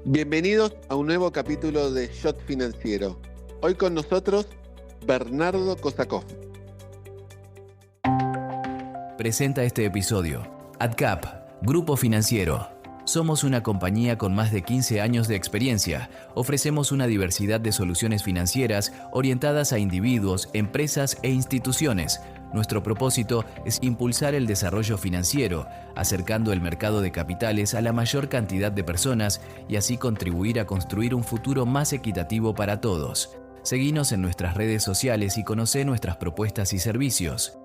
Bienvenidos a un nuevo capítulo de Shot Financiero. Hoy con nosotros, Bernardo Kosakov. Presenta este episodio. AdCap, Grupo Financiero. Somos una compañía con más de 15 años de experiencia. Ofrecemos una diversidad de soluciones financieras orientadas a individuos, empresas e instituciones. Nuestro propósito es impulsar el desarrollo financiero, acercando el mercado de capitales a la mayor cantidad de personas y así contribuir a construir un futuro más equitativo para todos. Seguinos en nuestras redes sociales y conoce nuestras propuestas y servicios.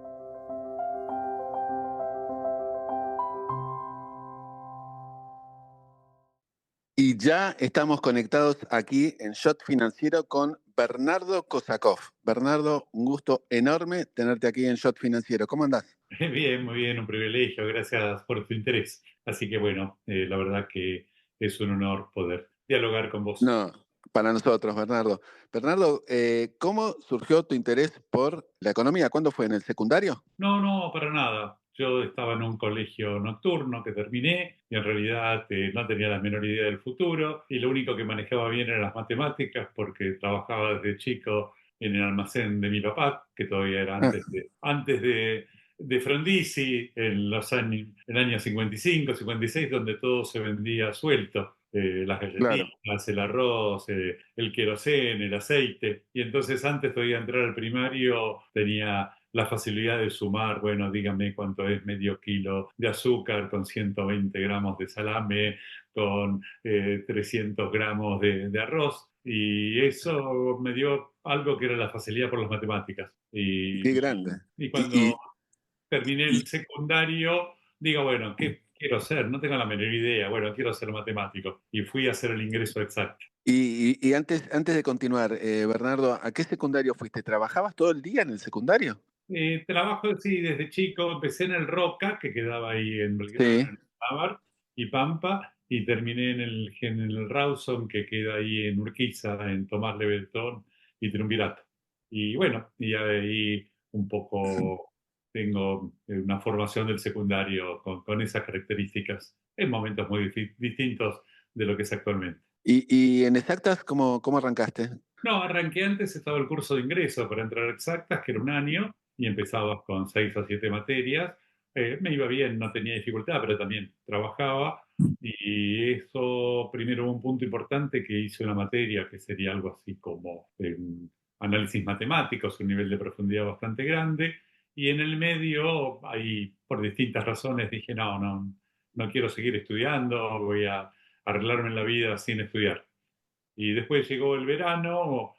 Y ya estamos conectados aquí en Shot Financiero con Bernardo Kosakov. Bernardo, un gusto enorme tenerte aquí en Shot Financiero. ¿Cómo andás? Bien, muy bien, un privilegio, gracias por tu interés. Así que bueno, la verdad que es un honor poder dialogar con vos. No, para nosotros, Bernardo. Bernardo, ¿cómo surgió tu interés por la economía? ¿Cuándo fue? ¿En el secundario? No, no, para nada. Yo estaba en un colegio nocturno que terminé y en realidad no tenía la menor idea del futuro y lo único que manejaba bien eran las matemáticas porque trabajaba desde chico en el almacén de mi papá, que todavía era Ah, antes de Frondizi, en el año 55, 56, donde todo se vendía suelto. Las claro. galletitas, el arroz, el querosén, el aceite. Y entonces antes todavía entrar al primario tenía la facilidad de sumar, bueno, dígame cuánto es medio kilo de azúcar con 120 gramos de salame, con 300 gramos de arroz. Y eso me dio algo que era la facilidad por las matemáticas. Qué grande. Y Y, cuando y, terminé y, el secundario, digo, bueno, ¿qué quiero ser? No tengo la menor idea. Bueno, quiero ser matemático. Y fui a hacer el ingreso exacto. y antes de continuar, Bernardo, ¿a qué secundario fuiste? ¿Trabajabas todo el día en el secundario? Trabajo, sí, desde chico. Empecé en el Roca, que quedaba ahí en Belgrano, Sí, en Navar y Pampa, y terminé en el Rawson, que queda ahí en Urquiza, en Tomás Lebeltón y Triunvirato. Y bueno, y ahí un poco tengo una formación del secundario con esas características en momentos muy distintos de lo que es actualmente. y en exactas, ¿cómo arrancaste? No, arranqué antes, estaba el curso de ingreso para entrar a exactas, que era un año, y empezabas con 6 o 7 materias. Me iba bien, no tenía dificultad, pero también trabajaba. Y eso, primero, un punto importante que hice una materia que sería algo así como análisis matemáticos, un nivel de profundidad bastante grande. Y en el medio, ahí por distintas razones dije, no, no, no quiero seguir estudiando, voy a arreglarme en la vida sin estudiar. Y después llegó el verano,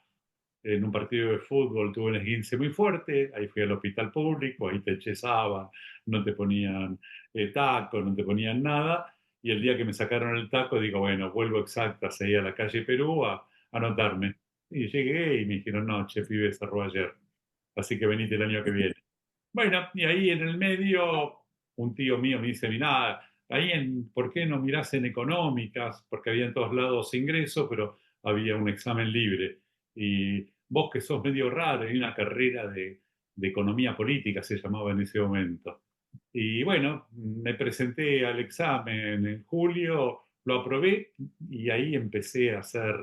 en un partido de fútbol tuve un esguince muy fuerte, ahí fui al hospital público, ahí te echezaban, no te ponían taco, no te ponían nada, y el día que me sacaron el taco digo, bueno, vuelvo exactas ahí a la calle Perú a anotarme. Y llegué y me dijeron, no, che, pibe, cerró ayer, así que venite el año que viene. Bueno, y ahí en el medio, un tío mío me dice, mirá, ¿por qué no mirás en económicas? Porque había en todos lados ingresos, pero había un examen libre. Y vos que sos medio raro, hay una carrera de economía política, se llamaba en ese momento. Y bueno, me presenté al examen en julio, lo aprobé y ahí empecé a hacer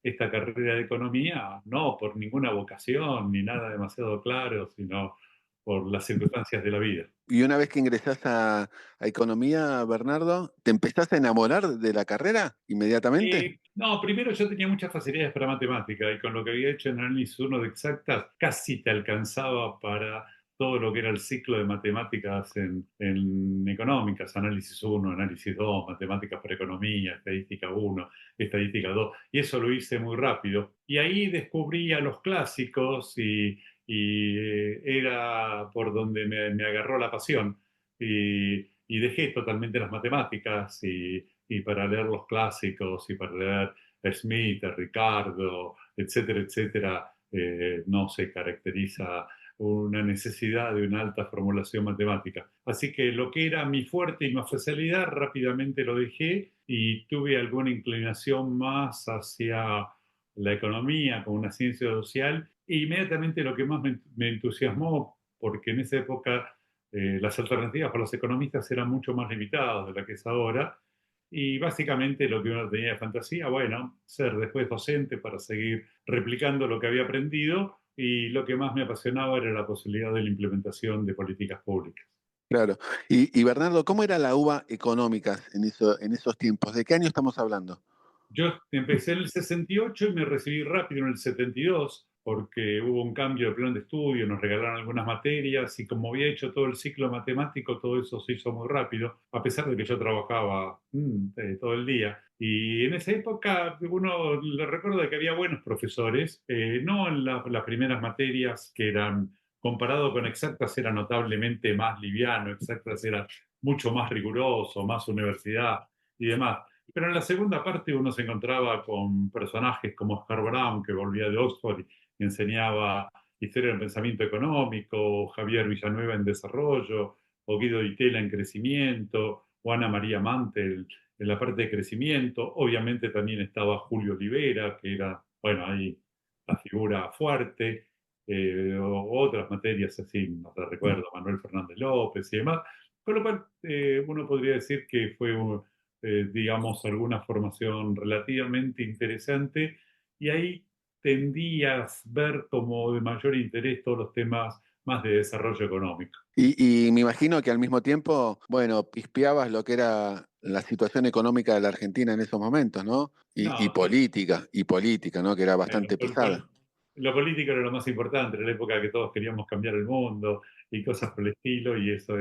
esta carrera de economía, no por ninguna vocación ni nada demasiado claro, sino por las circunstancias de la vida. Y una vez que ingresás a economía, Bernardo, ¿te empezás a enamorar de la carrera inmediatamente? No, primero yo tenía muchas facilidades para matemática y con lo que había hecho en análisis 1 de exactas, casi te alcanzaba para todo lo que era el ciclo de matemáticas en económicas, análisis 1, análisis 2, matemáticas para economía, estadística 1, estadística 2, y eso lo hice muy rápido. Y ahí descubrí a los clásicos y era por donde me agarró la pasión. Y dejé totalmente las matemáticas y para leer los clásicos y para leer Smith, Ricardo, etcétera, etcétera, no se caracteriza una necesidad de una alta formulación matemática. Así que lo que era mi fuerte y mi facilidad rápidamente lo dejé y tuve alguna inclinación más hacia la economía como una ciencia social e inmediatamente lo que más me entusiasmó, porque en esa época las alternativas para los economistas eran mucho más limitadas de la que es ahora, Y básicamente lo que uno tenía de fantasía, bueno, ser después docente para seguir replicando lo que había aprendido, y lo que más me apasionaba era la posibilidad de la implementación de políticas públicas. Claro. Y Bernardo, ¿cómo era la UBA Económicas en esos tiempos? ¿De qué año estamos hablando? Yo empecé en el 68 y me recibí rápido en el 72 porque hubo un cambio de plan de estudio, nos regalaron algunas materias y como había hecho todo el ciclo matemático, todo eso se hizo muy rápido, a pesar de que yo trabajaba todo el día. Y en esa época uno le recuerdo de que había buenos profesores, no en las primeras materias que eran, comparado con exactas, era notablemente más liviano, exactas era mucho más riguroso, más universidad y demás. Pero en la segunda parte uno se encontraba con personajes como Oscar Brown, que volvía de Oxford y enseñaba historia del pensamiento económico, Javier Villanueva en desarrollo, o Guido Di Tella en crecimiento, o Ana María Mantel en la parte de crecimiento. Obviamente también estaba Julio Olivera, que era, bueno, ahí la figura fuerte, o otras materias así, no te recuerdo, Manuel Fernández López y demás. Con lo cual, uno podría decir que fue digamos, alguna formación relativamente interesante, y ahí tendías ver como de mayor interés todos los temas más de desarrollo económico. Y me imagino que al mismo tiempo, bueno, pispeabas lo que era la situación económica de la Argentina en esos momentos, ¿no? No, Y política, ¿no? Que era bueno, bastante pesada. lo político era lo más importante, era la época que todos queríamos cambiar el mundo y cosas por el estilo, y eso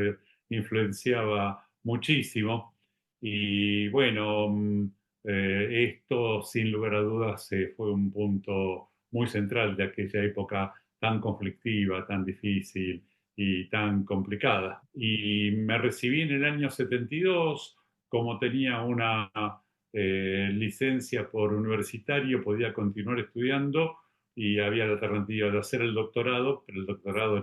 influenciaba muchísimo. Y bueno, esto sin lugar a dudas fue un punto muy central de aquella época tan conflictiva, tan difícil y tan complicada. Y me recibí en el año 72, como tenía una licencia por universitario, podía continuar estudiando y había la alternativa de hacer el doctorado, pero el doctorado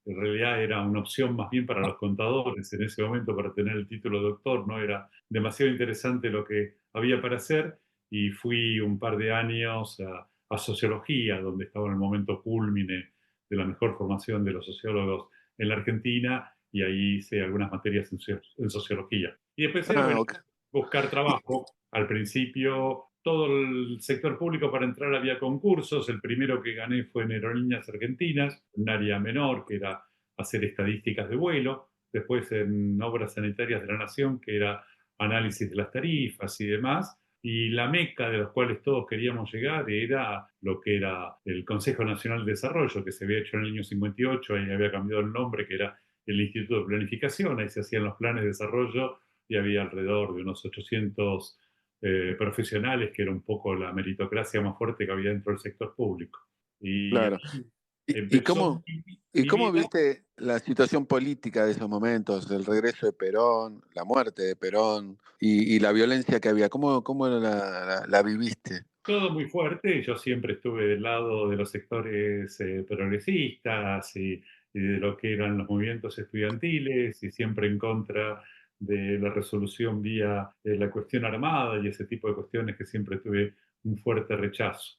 en realidad era una opción más bien para los contadores en ese momento para tener el título de doctor, no era demasiado interesante lo que había para hacer, y fui un par de años a sociología, donde estaba en el momento cúlmine de la mejor formación de los sociólogos en la Argentina, y ahí hice algunas materias en sociología. Y después era, Ah, bueno, ok. buscar trabajo. Al principio, todo el sector público para entrar había concursos. El primero que gané fue en Aerolíneas Argentinas, un área menor, que era hacer estadísticas de vuelo. Después en Obras Sanitarias de la Nación, que era análisis de las tarifas y demás. Y la meca de los cuales todos queríamos llegar era lo que era el Consejo Nacional de Desarrollo, que se había hecho en el año 58, y había cambiado el nombre, que era el Instituto de Planificación. Ahí se hacían los planes de desarrollo y había alrededor de unos 800 profesionales, que era un poco la meritocracia más fuerte que había dentro del sector público. Y Claro. ahí ¿Y, y empezó cómo, y mi cómo vida. viste la situación política de esos momentos, el regreso de Perón, la muerte de Perón y la violencia que había? ¿Cómo la viviste? Todo muy fuerte. Yo siempre estuve del lado de los sectores progresistas y de lo que eran los movimientos estudiantiles, y siempre en contra de la resolución vía la cuestión armada y ese tipo de cuestiones que siempre tuve un fuerte rechazo.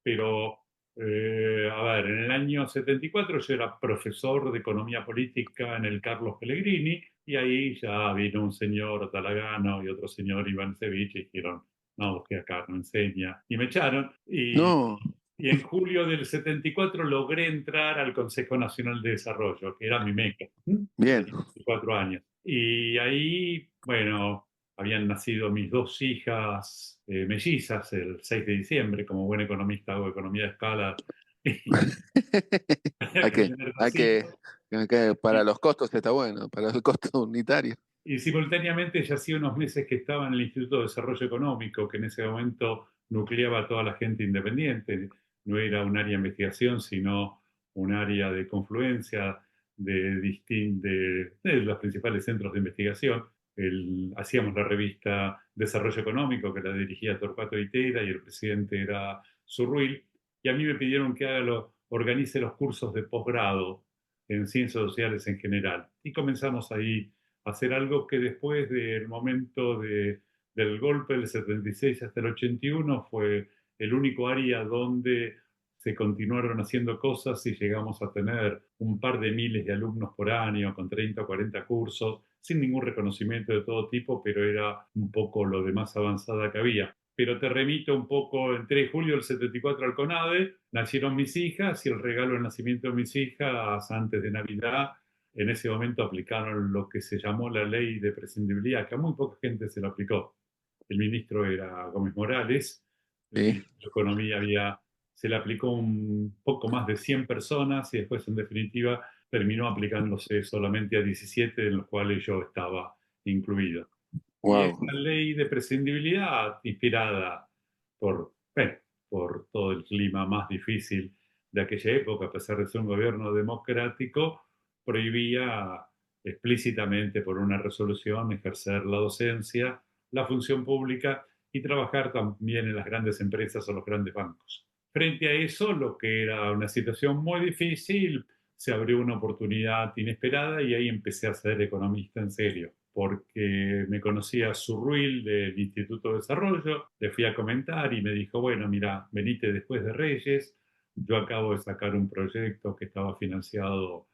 Pero, a ver, en el año 74 yo era profesor de economía política en el Carlos Pellegrini, y ahí ya vino un señor Talagano y otro señor Iván Sevich y dijeron, no, usted acá no enseña. Y me echaron. No, Y en julio del 74 logré entrar al Consejo Nacional de Desarrollo, que era mi meca. bien, Tenía 24 años. Y ahí, bueno, habían nacido mis dos hijas mellizas el 6 de diciembre. Como buen economista hago economía de escala. Y había hay que que, tener hay dos que, hijos. para Y, los costos está bueno, para el costo unitario. y simultáneamente ya hacía unos meses que estaba en el Instituto de Desarrollo Económico, que en ese momento nucleaba a toda la gente independiente. No era un área de investigación, sino un área de confluencia de los principales centros de investigación. Hacíamos la revista Desarrollo Económico, que la dirigía Torcuato Itera, y el presidente era Zurruil. Y a mí me pidieron que organice los cursos de posgrado en ciencias sociales en general. Y comenzamos ahí hacer algo que después del momento del golpe del 76 hasta el 81 fue el único área donde se continuaron haciendo cosas, y llegamos a tener un par de miles de alumnos por año con 30 o 40 cursos, sin ningún reconocimiento de todo tipo, pero era un poco lo de más avanzada que había. Pero te remito un poco, entré en julio del 74 al CONADE, nacieron mis hijas y el regalo del nacimiento de mis hijas antes de Navidad, en ese momento aplicaron lo que se llamó la ley de prescindibilidad, que a muy poca gente se lo aplicó. El ministro era Gómez Morales, el Sí. ministro de Economía se le aplicó un poco más de 100 personas y después en definitiva terminó aplicándose solamente a 17, en los cuales yo estaba incluido. Y Wow. esta ley de prescindibilidad, inspirada por, bueno, por todo el clima más difícil de aquella época, a pesar de ser un gobierno democrático, prohibía explícitamente por una resolución ejercer la docencia, la función pública y trabajar también en las grandes empresas o los grandes bancos. Frente a eso, lo que era una situación muy difícil, se abrió una oportunidad inesperada y ahí empecé a ser economista en serio, porque me conocía Zurruil del Instituto de Desarrollo, le fui a comentar y me dijo, bueno, mira, venite después de Reyes, yo acabo de sacar un proyecto que estaba financiado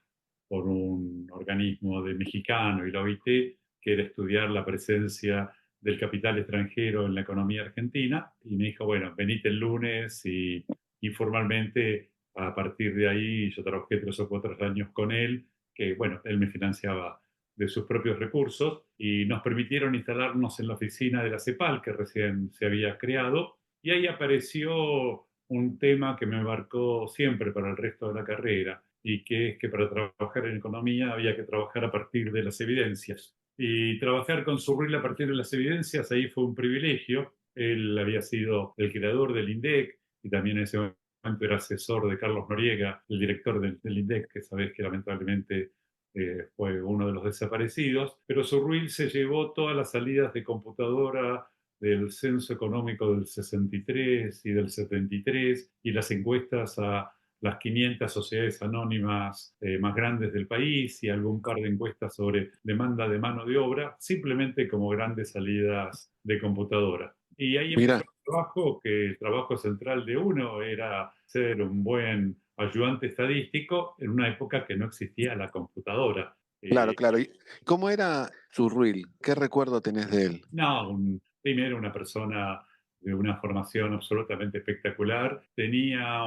por un organismo de mexicano y la OIT, que era estudiar la presencia del capital extranjero en la economía argentina, y me dijo, bueno, venite el lunes y informalmente a partir de ahí yo trabajé 3 o 4 años con él, que bueno, él me financiaba de sus propios recursos y nos permitieron instalarnos en la oficina de la CEPAL que recién se había creado y ahí apareció un tema que me marcó siempre para el resto de la carrera y que es que para trabajar en economía había que trabajar a partir de las evidencias. Y trabajar con Zurril a partir de las evidencias ahí fue un privilegio. Él había sido el creador del INDEC y también en ese momento era asesor de Carlos Noriega, el director del INDEC, que sabés que lamentablemente fue uno de los desaparecidos. Pero Zurril se llevó todas las salidas de computadora del censo económico del 63 y del 73 y las encuestas a las 500 sociedades anónimas más grandes del país y algún par de encuestas sobre demanda de mano de obra, simplemente como grandes salidas de computadora. Y ahí empezó Mira, el trabajo, que el trabajo central de uno era ser un buen ayudante estadístico en una época que no existía la computadora. claro, claro. ¿Y cómo era Zurruil? ¿Qué recuerdo tenés de él? No, primero una persona de una formación absolutamente espectacular. Tenía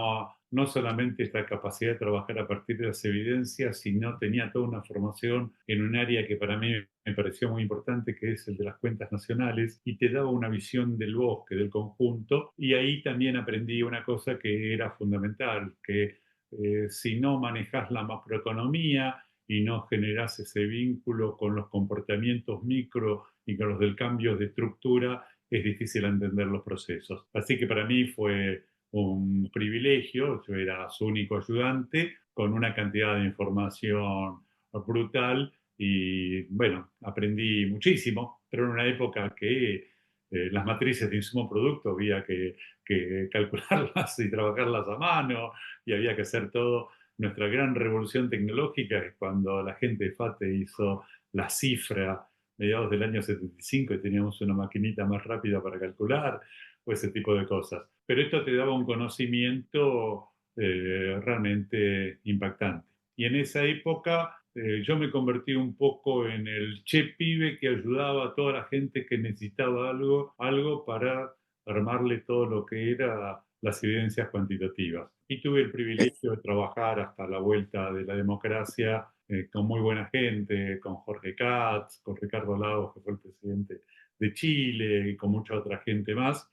no solamente esta capacidad de trabajar a partir de las evidencias, sino tenía toda una formación en un área que para mí me pareció muy importante, que es el de las cuentas nacionales, y te daba una visión del bosque, del conjunto. Y ahí también aprendí una cosa que era fundamental, que si no manejas la macroeconomía, y no generas ese vínculo con los comportamientos micro y con los del cambio de estructura, es difícil entender los procesos. Así que para mí fue un privilegio, yo era su único ayudante, con una cantidad de información brutal y bueno, aprendí muchísimo, pero en una época que las matrices de insumo producto había que calcularlas y trabajarlas a mano y había que hacer todo. Nuestra gran revolución tecnológica es cuando la gente de FATE hizo la cifra mediados del año 75 y teníamos una maquinita más rápida para calcular o ese tipo de cosas. Pero esto te daba un conocimiento realmente impactante. Y en esa época yo me convertí un poco en el che pibe que ayudaba a toda la gente que necesitaba algo para armarle todo lo que era las evidencias cuantitativas. Y tuve el Eh, privilegio de trabajar hasta la vuelta de la democracia con muy buena gente, con Jorge Katz, con Ricardo Lagos, que fue el presidente de Chile, y con mucha otra gente más.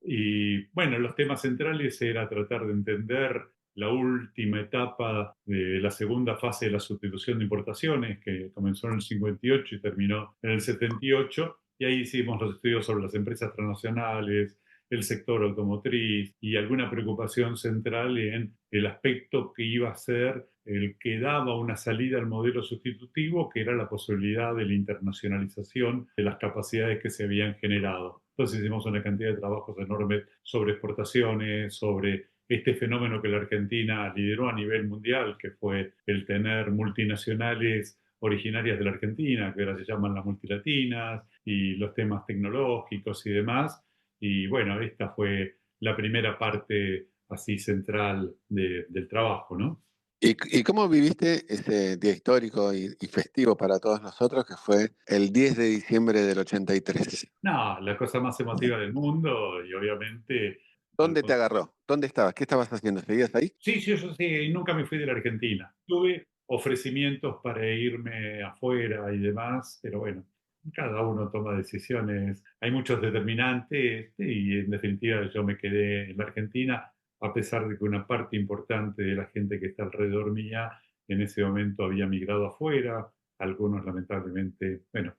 Y bueno, los temas centrales era tratar de entender la última etapa de la segunda fase de la sustitución de importaciones, que comenzó en el 58 y terminó en el 78, y ahí hicimos los estudios sobre las empresas transnacionales, el sector automotriz y alguna preocupación central en el aspecto que iba a ser el que daba una salida al modelo sustitutivo, que era la posibilidad de la internacionalización de las capacidades que se habían generado. Entonces hicimos una cantidad de trabajos enormes sobre exportaciones, sobre este fenómeno que la Argentina lideró a nivel mundial, que fue el tener multinacionales originarias de la Argentina, que ahora se llaman las multilatinas, y los temas tecnológicos y demás. Y bueno, esta fue la primera parte así central del trabajo, ¿no? ¿Y cómo viviste ese día histórico y festivo para todos nosotros que fue el 10 de diciembre del 83? No, la cosa más emotiva del mundo y obviamente ¿Dónde te agarró? ¿Dónde estabas? ¿Qué estabas haciendo? ¿Seguías ahí? sí, sí, yo sí, y nunca me fui de la Argentina. Tuve ofrecimientos para irme afuera y demás, pero bueno, cada uno toma decisiones. Hay muchos determinantes y en definitiva yo me quedé en la Argentina, a pesar de que una parte importante de la gente que está alrededor mía en ese momento había migrado afuera. Algunos lamentablemente, bueno,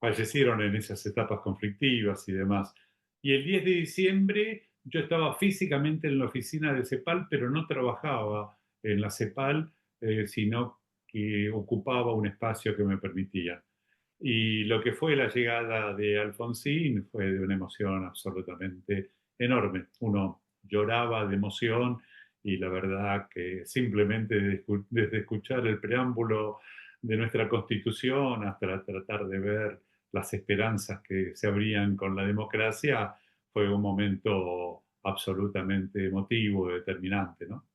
fallecieron en esas etapas conflictivas y demás. Y el 10 de diciembre yo estaba físicamente en la oficina de CEPAL, pero no trabajaba en la CEPAL, sino que ocupaba un espacio que me permitía. Y lo que fue la llegada de Alfonsín fue de una emoción absolutamente enorme. Uno lloraba de emoción y la verdad que simplemente desde escuchar el preámbulo de nuestra Constitución hasta tratar de ver las esperanzas que se abrían con la democracia, fue un momento absolutamente emotivo, determinante, ¿no?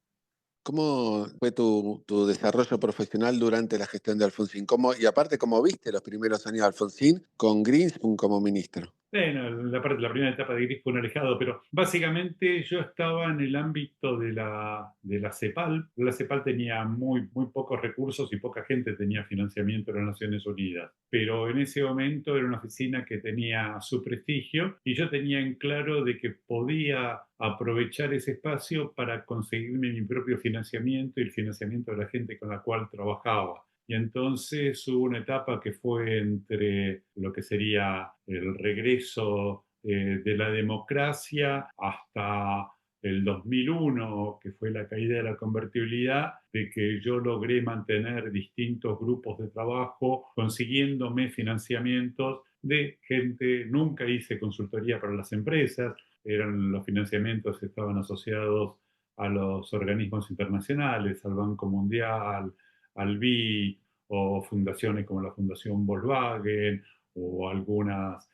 ¿Cómo fue tu desarrollo profesional durante la gestión de Alfonsín? Y aparte, ¿cómo viste los primeros años de Alfonsín con Greenspoon como ministro? Bueno, la primera etapa de Gris fue un alejado, pero básicamente yo estaba en el ámbito de la CEPAL. La CEPAL tenía muy pocos recursos y poca gente tenía financiamiento de las Naciones Unidas. Pero en ese momento era una oficina que tenía su prestigio y yo tenía en claro de que podía aprovechar ese espacio para conseguirme mi propio financiamiento y el financiamiento de la gente con la cual trabajaba. Y entonces hubo una etapa que fue entre lo que sería el regreso de la democracia hasta el 2001, que fue la caída de la convertibilidad, de que yo logré mantener distintos grupos de trabajo consiguiéndome financiamientos de gente, nunca hice consultoría para las empresas, eran los financiamientos estaban asociados a los organismos internacionales, al Banco Mundial, al BI o fundaciones como la Fundación Volkswagen o algunas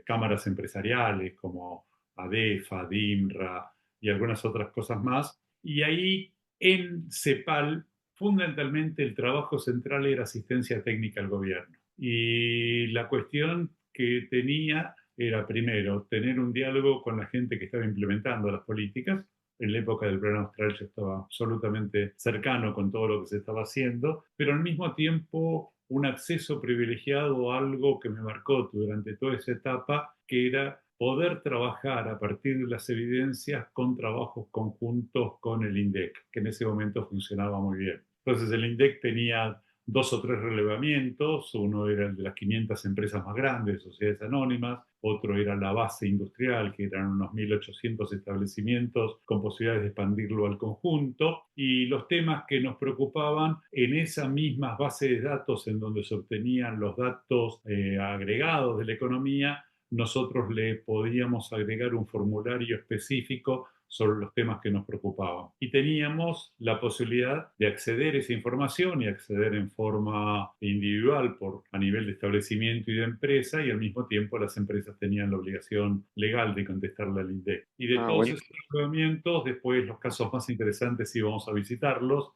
cámaras empresariales como ADEFA, DIMRA y algunas otras cosas más. Y ahí en CEPAL, fundamentalmente el trabajo central era asistencia técnica al gobierno. Y la cuestión que tenía era, primero, tener un diálogo con la gente que estaba implementando las políticas. En la época del Plan Austral yo estaba absolutamente cercano con todo lo que se estaba haciendo, pero al mismo tiempo un acceso privilegiado a algo que me marcó durante toda esa etapa, que era poder trabajar a partir de las evidencias con trabajos conjuntos con el INDEC, que en ese momento funcionaba muy bien. Entonces el INDEC tenía dos o tres relevamientos, uno era el de las 500 empresas más grandes, sociedades anónimas, otro era la base industrial, que eran unos 1.800 establecimientos con posibilidades de expandirlo al conjunto, y los temas que nos preocupaban en esa misma base de datos en donde se obtenían los datos agregados de la economía, nosotros le podíamos agregar un formulario específico sobre los temas que nos preocupaban. Y teníamos la posibilidad de acceder a esa información y acceder en forma individual a nivel de establecimiento y de empresa, y al mismo tiempo las empresas tenían la obligación legal de contestarle al INDEC. Y de Ah, todos bueno. esos movimientos, después los casos más interesantes íbamos a visitarlos,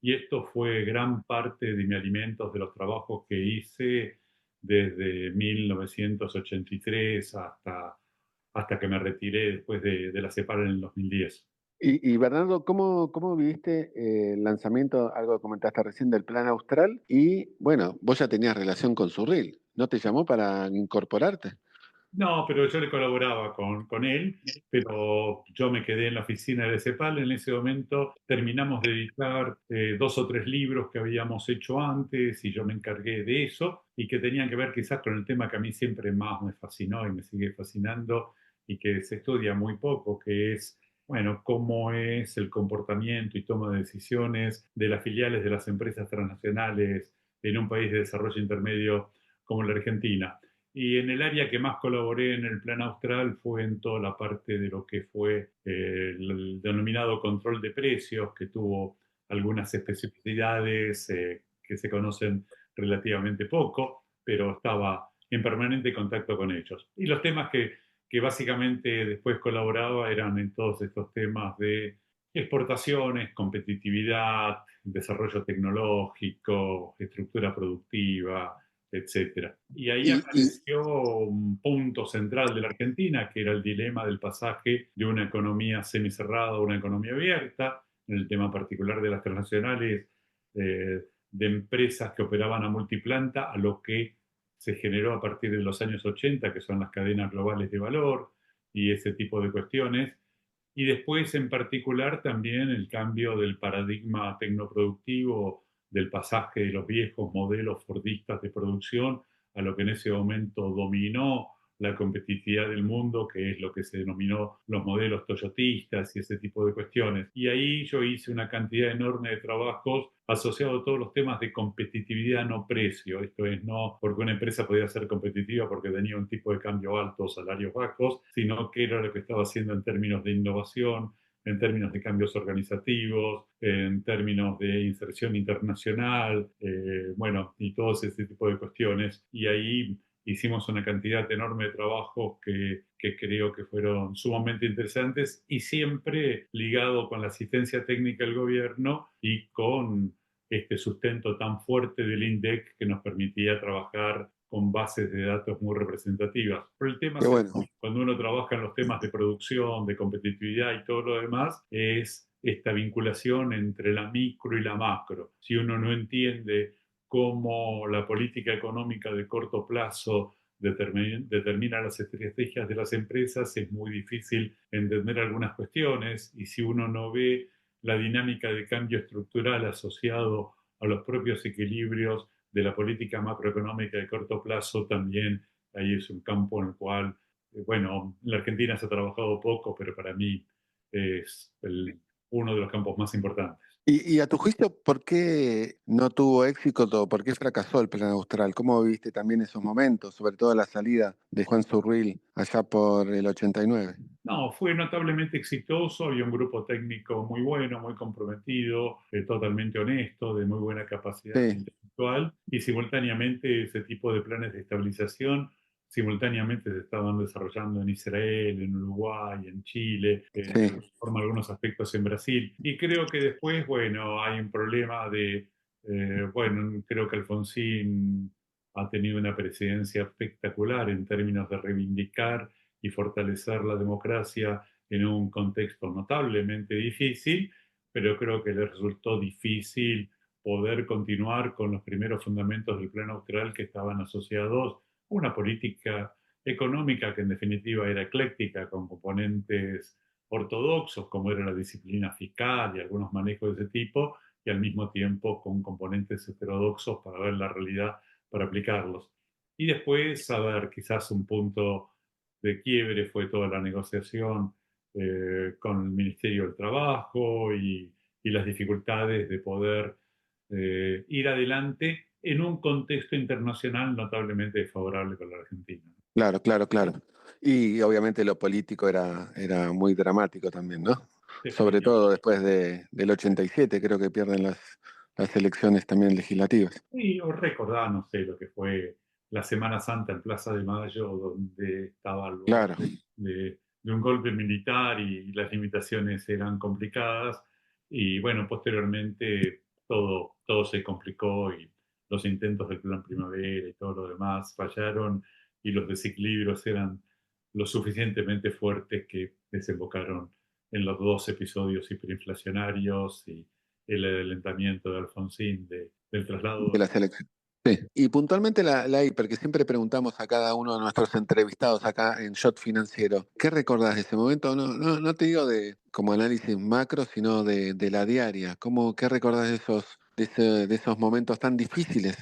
y esto fue gran parte de mi alimentos de los trabajos que hice desde 1983 hasta que me retiré después de la CEPAL en el 2010. Y Bernardo, ¿cómo viviste el lanzamiento, algo que comentaste recién, del Plan Austral? Y bueno, vos ya tenías relación con Surril, ¿no te llamó para incorporarte? No, pero yo le colaboraba con él, pero yo me quedé en la oficina de CEPAL. En ese momento terminamos de editar dos o tres libros que habíamos hecho antes y yo me encargué de eso y que tenían que ver quizás con el tema que a mí siempre más me fascinó y me sigue fascinando y que se estudia muy poco, que es, bueno, cómo es el comportamiento y toma de decisiones de las filiales de las empresas transnacionales en un país de desarrollo intermedio como la Argentina. Y en el área que más colaboré en el Plan Austral fue en toda la parte de lo que fue el denominado control de precios, que tuvo algunas especificidades que se conocen relativamente poco, pero estaba en permanente contacto con ellos. Y los temas que básicamente después colaboraba eran en todos estos temas de exportaciones, competitividad, desarrollo tecnológico, estructura productiva, etcétera. Y ahí Y apareció un punto central de la Argentina, que era el dilema del pasaje de una economía semicerrada a una economía abierta, en el tema particular de las transnacionales, de empresas que operaban a multiplanta, a lo que se generó a partir de los años 80, que son las cadenas globales de valor y ese tipo de cuestiones. Y después, en particular, también el cambio del paradigma tecnoproductivo, del pasaje de los viejos modelos fordistas de producción a lo que en ese momento dominó la competitividad del mundo, que es lo que se denominó los modelos toyotistas y ese tipo de cuestiones. Y ahí yo hice una cantidad enorme de trabajos asociados a todos los temas de competitividad no precio. Esto es, no porque una empresa podía ser competitiva porque tenía un tipo de cambio alto o salarios bajos, sino que era lo que estaba haciendo en términos de innovación, en términos de cambios organizativos, en términos de inserción internacional, bueno, y todo ese tipo de cuestiones. Y ahí hicimos una cantidad enorme de trabajos que creo que fueron sumamente interesantes y siempre ligado con la asistencia técnica del gobierno y con este sustento tan fuerte del INDEC que nos permitía trabajar con bases de datos muy representativas. Pero el tema qué es, bueno. cuando uno trabaja en los temas de producción, de competitividad y todo lo demás, es esta vinculación entre la micro y la macro. Si uno no entiende cómo la política económica de corto plazo determina las estrategias de las empresas, es muy difícil entender algunas cuestiones y si uno no ve la dinámica de cambio estructural asociado a los propios equilibrios de la política macroeconómica de corto plazo, también ahí es un campo en el cual, bueno, en la Argentina se ha trabajado poco, pero para mí es uno de los campos más importantes. Y a tu juicio, ¿por qué no tuvo éxito o por qué fracasó el Plan Austral? ¿Cómo viste también esos momentos, sobre todo la salida de Juan Surril allá por el 89? No, fue notablemente exitoso, había un grupo técnico muy bueno, muy comprometido, totalmente honesto, de muy buena capacidad Sí, intelectual y simultáneamente ese tipo de planes de estabilización simultáneamente se estaban desarrollando en Israel, en Uruguay, en Chile, de sí, alguna forma algunos aspectos en Brasil. Y creo que después, bueno, hay un problema de, bueno, creo que Alfonsín ha tenido una presidencia espectacular en términos de reivindicar y fortalecer la democracia en un contexto notablemente difícil, pero creo que le resultó difícil poder continuar con los primeros fundamentos del Plan Austral que estaban asociados a una política económica que en definitiva era ecléctica, con componentes ortodoxos, como era la disciplina fiscal y algunos manejos de ese tipo, y al mismo tiempo con componentes heterodoxos para ver la realidad, para aplicarlos. Y después, a ver, quizás un punto de quiebre fue toda la negociación con el Ministerio del Trabajo y las dificultades de poder ir adelante en un contexto internacional notablemente desfavorable para la Argentina. claro, claro, claro. Y obviamente lo político era muy dramático también, ¿no? Sobre todo Definitivamente. después del 87, creo que pierden las elecciones también legislativas. Y os recordá, no sé, lo que fue la Semana Santa en Plaza de Mayo, donde estaba al Claro, borde de un golpe militar y las limitaciones eran complicadas. Y bueno, posteriormente todo se complicó y los intentos del Plan Primavera y todo lo demás fallaron y los desequilibrios eran lo suficientemente fuertes que desembocaron en los dos episodios hiperinflacionarios y el adelantamiento de Alfonsín del traslado. de las elecciones. Sí. Y puntualmente la hiper, que siempre preguntamos a cada uno de nuestros entrevistados acá en Shot Financiero, ¿qué recordás de ese momento? No, no, no te digo de como análisis macro, sino de la diaria. ¿Qué recordás de esos momentos tan difíciles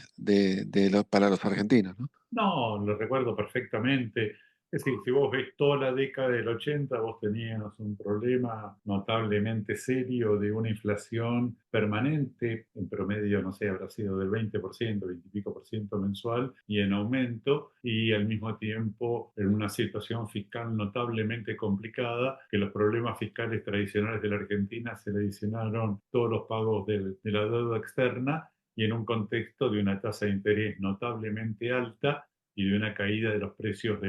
para los argentinos, ¿no? No, lo recuerdo perfectamente. Es decir, si vos ves toda la década del 80, vos tenías un problema notablemente serio de una inflación permanente, en promedio, no sé, habrá sido del 20%, 20 y pico por ciento mensual, y en aumento, y al mismo tiempo en una situación fiscal notablemente complicada, que los problemas fiscales tradicionales de la Argentina se le adicionaron todos los pagos de la deuda externa y en un contexto de una tasa de interés notablemente alta y de una caída de los precios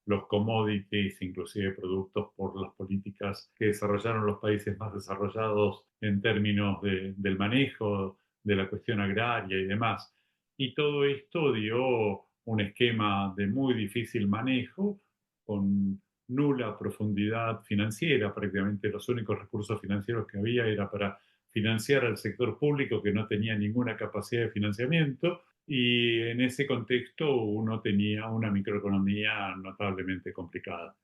los commodities, inclusive productos por las políticas que desarrollaron los países más desarrollados en términos del manejo de la cuestión agraria y demás. Y todo esto dio un esquema de muy difícil manejo, con nula profundidad financiera. Prácticamente los únicos recursos financieros que había era para financiar al sector público, que no tenía ninguna capacidad de financiamiento, y en ese contexto uno tenía una microeconomía notablemente complicada.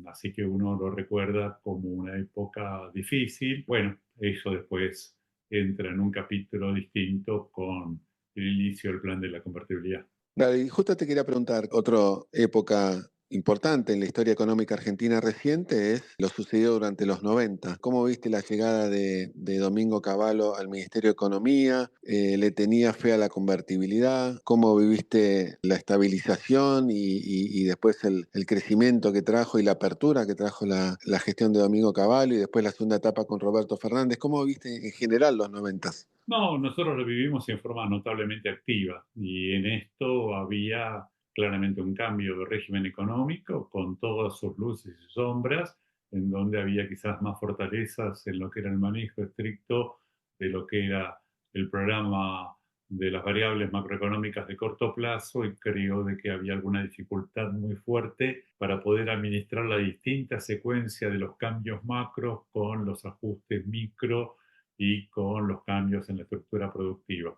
Así que uno lo recuerda como una época difícil. Bueno, eso después entra en un capítulo distinto con el inicio del plan de la convertibilidad. Claro, y justo te quería preguntar, otra época importante en la historia económica argentina reciente es lo sucedido durante los 90. ¿Cómo viste la llegada de Domingo Cavallo al Ministerio de Economía? ¿Le tenía fe a la convertibilidad? ¿Cómo viviste la estabilización y después el crecimiento que trajo y la apertura que trajo la gestión de Domingo Cavallo y después la segunda etapa con Roberto Fernández? ¿Cómo viste en general los 90? No, nosotros lo vivimos en forma notablemente activa y en esto había claramente un cambio de régimen económico con todas sus luces y sombras, en donde había quizás más fortalezas en lo que era el manejo estricto de lo que era el programa de las variables macroeconómicas de corto plazo, y creo de que había alguna dificultad muy fuerte para poder administrar la distinta secuencia de los cambios macros con los ajustes micro y con los cambios en la estructura productiva.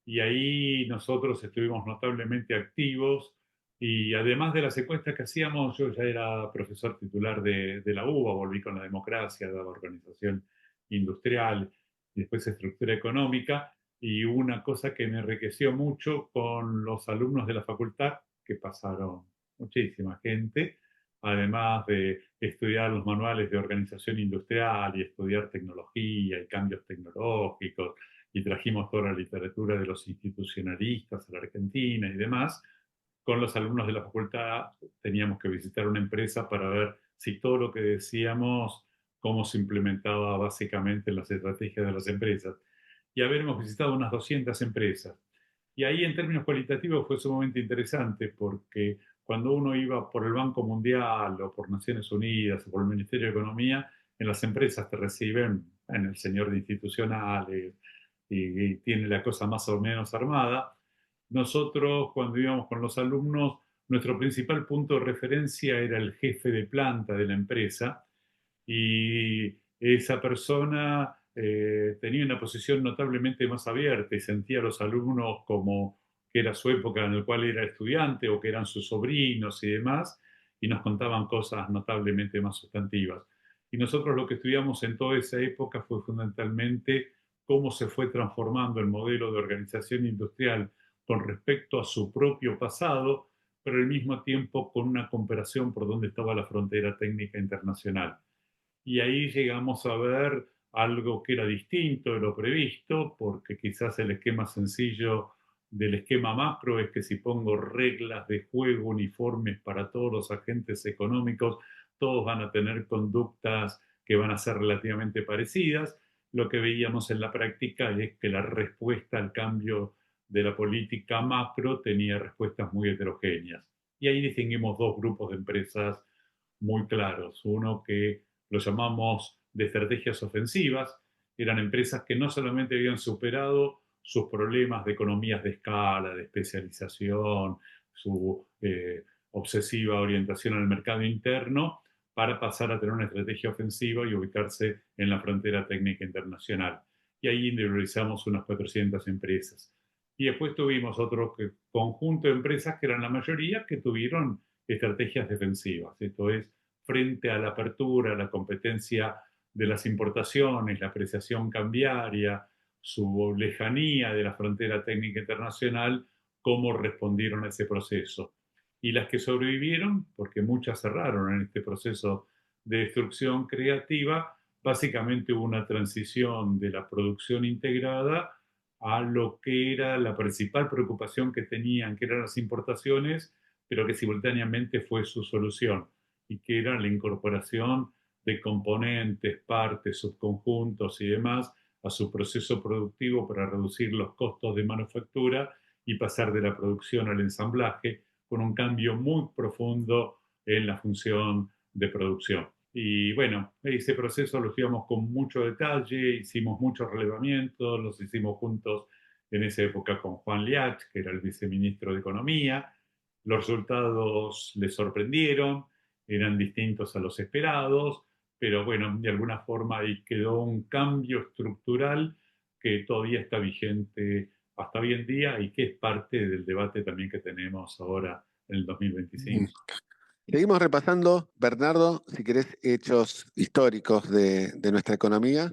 Y ahí nosotros estuvimos notablemente activos, y además de las encuestas que hacíamos, yo ya era profesor titular de la UBA, volví con la democracia, daba organización industrial y después estructura económica, y una cosa que me enriqueció mucho con los alumnos de la facultad, que pasaron muchísima gente, además de estudiar los manuales de organización industrial y estudiar tecnología y cambios tecnológicos, y trajimos toda la literatura de los institucionalistas a la Argentina y demás. Con los alumnos de la facultad teníamos que visitar una empresa para ver si todo lo que decíamos, cómo se implementaba básicamente en las estrategias de las empresas. Y haberemos visitado unas 200 empresas. Y ahí en términos cualitativos fue sumamente interesante, porque cuando uno iba por el Banco Mundial o por Naciones Unidas o por el Ministerio de Economía, en las empresas te reciben en el señor de institucionales y tiene la cosa más o menos armada. Nosotros, cuando íbamos con los alumnos, nuestro principal punto de referencia era el jefe de planta de la empresa, y esa persona tenía una posición notablemente más abierta y sentía a los alumnos como que era su época en la cual era estudiante o que eran sus sobrinos y demás, y nos contaban cosas notablemente más sustantivas. Y nosotros lo que estudiamos en toda esa época fue fundamentalmente cómo se fue transformando el modelo de organización industrial con respecto a su propio pasado, pero al mismo tiempo con una comparación por dónde estaba la frontera técnica internacional. Y ahí llegamos a ver algo que era distinto de lo previsto, porque quizás el esquema sencillo del esquema macro es que si pongo reglas de juego uniformes para todos los agentes económicos, todos van a tener conductas que van a ser relativamente parecidas. Lo que veíamos en la práctica es que la respuesta al cambio de la política macro tenía respuestas muy heterogéneas. Y ahí distinguimos dos grupos de empresas muy claros. Uno que lo llamamos de estrategias ofensivas, eran empresas que no solamente habían superado sus problemas de economías de escala, de especialización, su obsesiva orientación al mercado interno, para pasar a tener una estrategia ofensiva y ubicarse en la frontera técnica internacional. Y ahí individualizamos unas 400 empresas. Y después tuvimos otro conjunto de empresas, que eran la mayoría, que tuvieron estrategias defensivas. Esto es, frente a la apertura, la competencia de las importaciones, la apreciación cambiaria, su lejanía de la frontera técnica internacional, cómo respondieron a ese proceso. Y las que sobrevivieron, porque muchas cerraron en este proceso de destrucción creativa, básicamente hubo una transición de la producción integrada a lo que era la principal preocupación que tenían, que eran las importaciones, pero que simultáneamente fue su solución, y que era la incorporación de componentes, partes, subconjuntos y demás a su proceso productivo para reducir los costos de manufactura y pasar de la producción al ensamblaje, con un cambio muy profundo en la función de producción. Y bueno, ese proceso lo llevamos con mucho detalle, hicimos muchos relevamientos, los hicimos juntos en esa época con Juan Liach, que era el viceministro de Economía. Los resultados les sorprendieron, eran distintos a los esperados, pero bueno, de alguna forma ahí quedó un cambio estructural que todavía está vigente hasta hoy en día y que es parte del debate también que tenemos ahora en el Mm. 2025. Seguimos repasando, Bernardo, si querés, hechos históricos de nuestra economía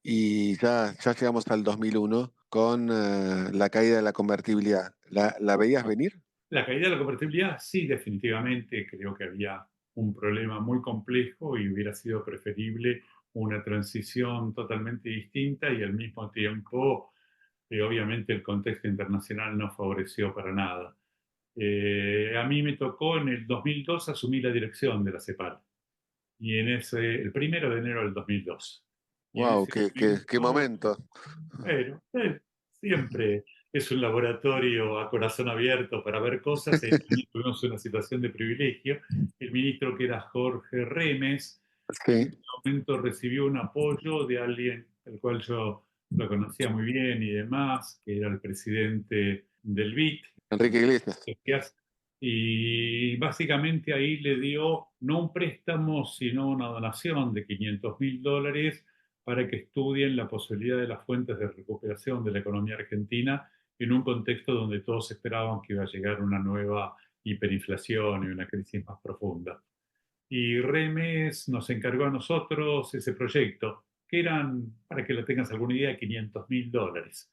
y ya llegamos al 2001 con la caída de la convertibilidad. ¿La veías venir? La caída de la convertibilidad, sí, definitivamente creo que había un problema muy complejo y hubiera sido preferible una transición totalmente distinta y al mismo tiempo, obviamente, el contexto internacional no favoreció para nada. A mí me tocó en el 2002 asumir la dirección de la CEPAL y el 1 de enero del 2002. Y en ¡Wow! ese ¡Qué momento momento! bueno, siempre es un laboratorio a corazón abierto para ver cosas. En el tuvimos una situación de privilegio. El ministro, que era Jorge Remes, en ese Sí, momento recibió un apoyo de alguien al cual yo lo conocía muy bien y demás, que era el presidente del BIT, Enrique Iglesias. y básicamente ahí le dio no un préstamo, sino una donación de $500.000 para que estudien la posibilidad de las fuentes de recuperación de la economía argentina en un contexto donde todos esperaban que iba a llegar una nueva hiperinflación y una crisis más profunda. Y Remes nos encargó a nosotros ese proyecto, que eran, para que lo tengas alguna idea, $500.000.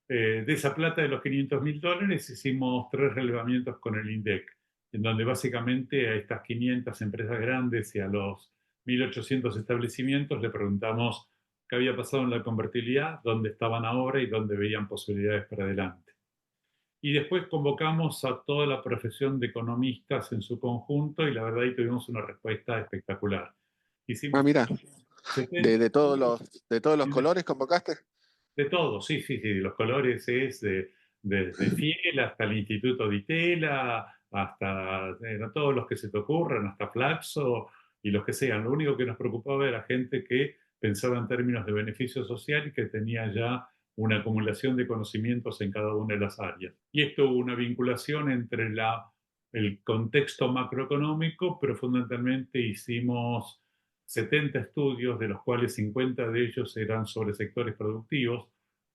De esa plata de los $500.000 hicimos 3 relevamientos con el INDEC, en donde básicamente a estas 500 empresas grandes y a los 1.800 establecimientos le preguntamos qué había pasado en la convertibilidad, dónde estaban ahora y dónde veían posibilidades para adelante. Y después convocamos a toda la profesión de economistas en su conjunto y la verdad ahí tuvimos una respuesta espectacular. Ah, Hicimos mira, 70 de todos los colores convocaste. de todo, sí, sí, sí, los colores es desde Fiel hasta el Instituto Di Tella, hasta todos los que se te ocurran, hasta Flaxo y los que sean. Lo único que nos preocupaba era gente que pensaba en términos de beneficio social y que tenía ya una acumulación de conocimientos en cada una de las áreas. Y esto hubo una vinculación entre el contexto macroeconómico, pero fundamentalmente hicimos 70 estudios, de los cuales 50 de ellos eran sobre sectores productivos,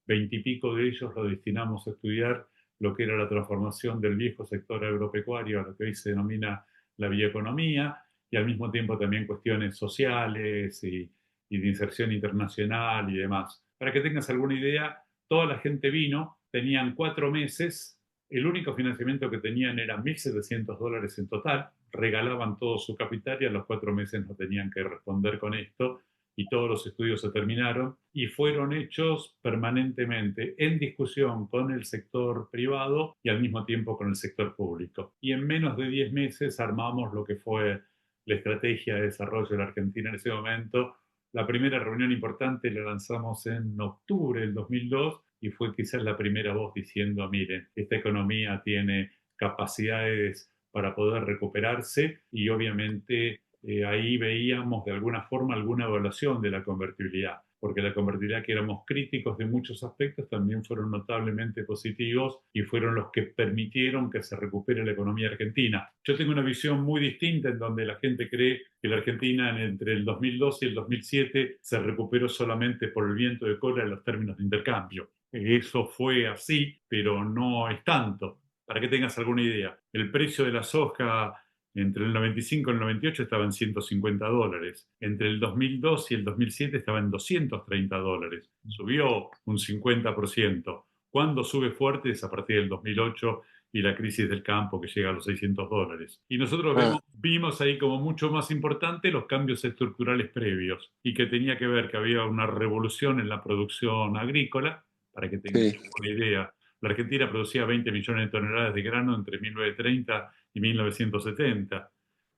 20 y pico de ellos lo destinamos a estudiar lo que era la transformación del viejo sector agropecuario a lo que hoy se denomina la bioeconomía, y al mismo tiempo también cuestiones sociales y de inserción internacional y demás. Para que tengas alguna idea, toda la gente vino, tenían 4 meses, el único financiamiento que tenían era $1.700 en total, regalaban todo su capital y a los 4 meses no tenían que responder con esto y todos los estudios se terminaron y fueron hechos permanentemente en discusión con el sector privado y al mismo tiempo con el sector público. Y en menos de 10 meses armamos lo que fue la estrategia de desarrollo de la Argentina en ese momento. La primera reunión importante la lanzamos en octubre del 2002 y fue quizás la primera voz diciendo, miren, esta economía tiene capacidades para poder recuperarse y obviamente ahí veíamos de alguna forma alguna evaluación de la convertibilidad, porque la convertibilidad, que éramos críticos de muchos aspectos, también fueron notablemente positivos y fueron los que permitieron que se recupere la economía argentina. Yo tengo una visión muy distinta en donde la gente cree que la Argentina entre el 2002 y el 2007 se recuperó solamente por el viento de cola en los términos de intercambio. Eso fue así, pero no es tanto. Para que tengas alguna idea, el precio de la soja entre el 95 y el 98 estaba en $150. Entre el 2002 y el 2007 estaba en $230. Subió un 50%. Cuando sube fuerte es a partir del 2008 y la crisis del campo, que llega a los $600. Y nosotros Ah, vimos ahí como mucho más importante los cambios estructurales previos y que tenía que ver que había una revolución en la producción agrícola. Para que tengas sí. una idea, la Argentina producía 20 millones de toneladas de grano entre 1930 y 1970.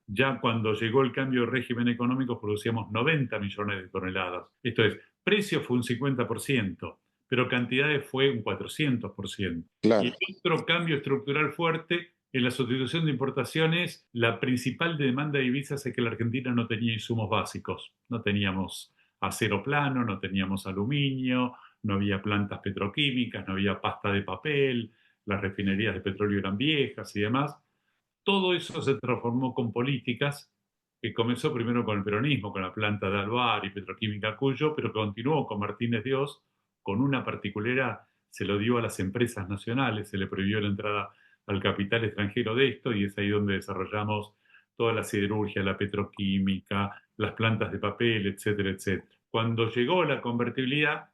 Ya cuando llegó el cambio de régimen económico producíamos 90 millones de toneladas. Esto es, precio fue un 50%, pero cantidades fue un 400%. Y Claro. el otro cambio estructural fuerte En la sustitución de importaciones, la principal demanda de divisas es que la Argentina no tenía insumos básicos. No teníamos acero plano, no teníamos aluminio, no había plantas petroquímicas, no había pasta de papel, las refinerías de petróleo eran viejas y demás. Todo eso se transformó con políticas que comenzó primero con el peronismo, con la planta de Alvar y Petroquímica Cuyo, pero continuó con Martínez Dios, con una particularidad, se lo dio a las empresas nacionales, se le prohibió la entrada al capital extranjero de esto, y es ahí donde desarrollamos toda la siderurgia, la petroquímica, las plantas de papel, etcétera, etcétera. Cuando llegó la convertibilidad,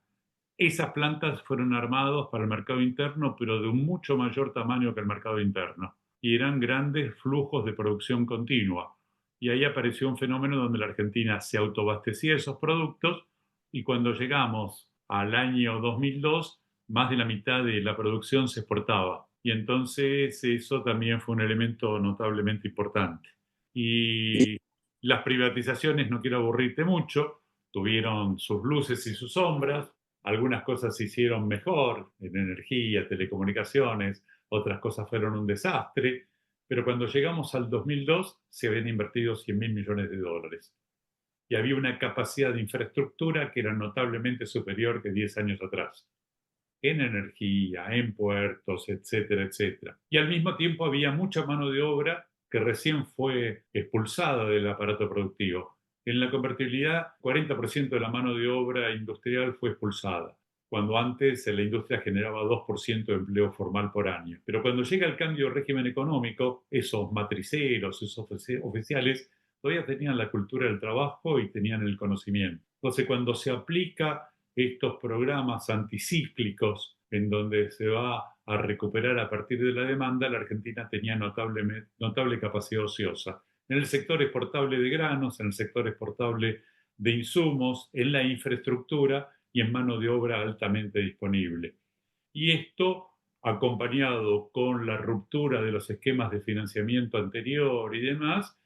esas plantas fueron armadas para el mercado interno, pero de un mucho mayor tamaño que el mercado interno. Y eran grandes flujos de producción continua. Y ahí apareció un fenómeno donde la Argentina se autoabastecía de esos productos, y cuando llegamos al año 2002, más de la mitad de la producción se exportaba. Y entonces eso también fue un elemento notablemente importante. Y, Y las privatizaciones, no quiero aburrirte mucho, tuvieron sus luces y sus sombras. Algunas cosas se hicieron mejor en energía, telecomunicaciones, otras cosas fueron un desastre, pero cuando llegamos al 2002 se habían invertido 100.000 millones de dólares y había una capacidad de infraestructura que era notablemente superior que 10 años atrás, en energía, en puertos, etcétera, etcétera. Y al mismo tiempo había mucha mano de obra que recién fue expulsada del aparato productivo. En la convertibilidad, 40% de la mano de obra industrial fue expulsada, cuando antes la industria generaba 2% de empleo formal por año. Pero cuando llega el cambio de régimen económico, esos matriceros, esos oficiales, todavía tenían la cultura del trabajo y tenían el conocimiento. Entonces, cuando se aplica estos programas anticíclicos en donde se va a recuperar a partir de la demanda, la Argentina tenía notable capacidad ociosa. En el sector exportable de granos, en el sector exportable de insumos, en la infraestructura y en mano de obra altamente disponible. Y esto, acompañado con la ruptura de los esquemas de financiamiento anterior y demás,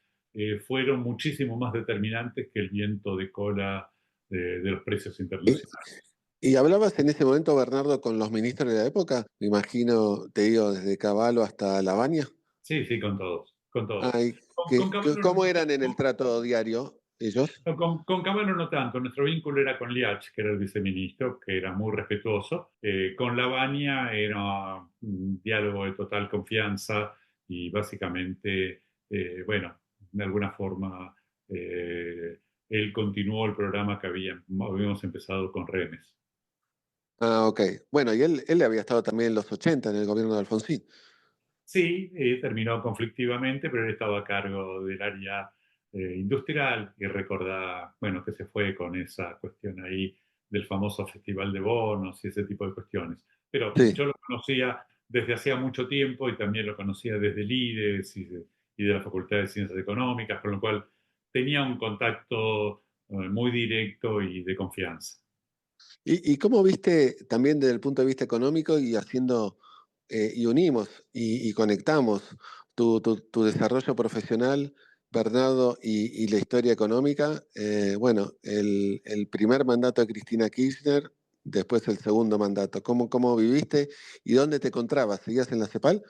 fueron muchísimo más determinantes que el viento de cola de los precios y- internacionales. y hablabas en ese momento, Bernardo, con los ministros de la época, me imagino, te digo, desde Cavallo hasta Lavagna. Sí, sí, con todos, con todos. Ay, Con Cavallo ¿cómo no eran en el tanto, trato diario ellos? no, con Cavallo no tanto. Nuestro vínculo era con Liach, que era el viceministro, que era muy respetuoso. Con Lavagna era un diálogo de total confianza y básicamente, bueno, de alguna forma, él continuó el programa que habíamos empezado con Remes. Ah, ok. Bueno, y él había estado también en los 80 en el gobierno de Alfonsín. Sí, terminó conflictivamente, pero él estaba a cargo del área industrial y recordá, bueno, que se fue con esa cuestión ahí del famoso Festival de Bonos y ese tipo de cuestiones. Pero Sí. yo lo conocía desde hacía mucho tiempo y también lo conocía desde el IDES y de la Facultad de Ciencias Económicas, con lo cual tenía un contacto muy directo y de confianza. ¿Y cómo viste también desde el punto de vista económico y haciendo, y unimos y conectamos tu desarrollo profesional, Bernardo, y la historia económica? Bueno, el primer mandato de Cristina Kirchner, después el segundo mandato. ¿Cómo viviste y dónde te encontrabas? ¿Seguías en la CEPAL?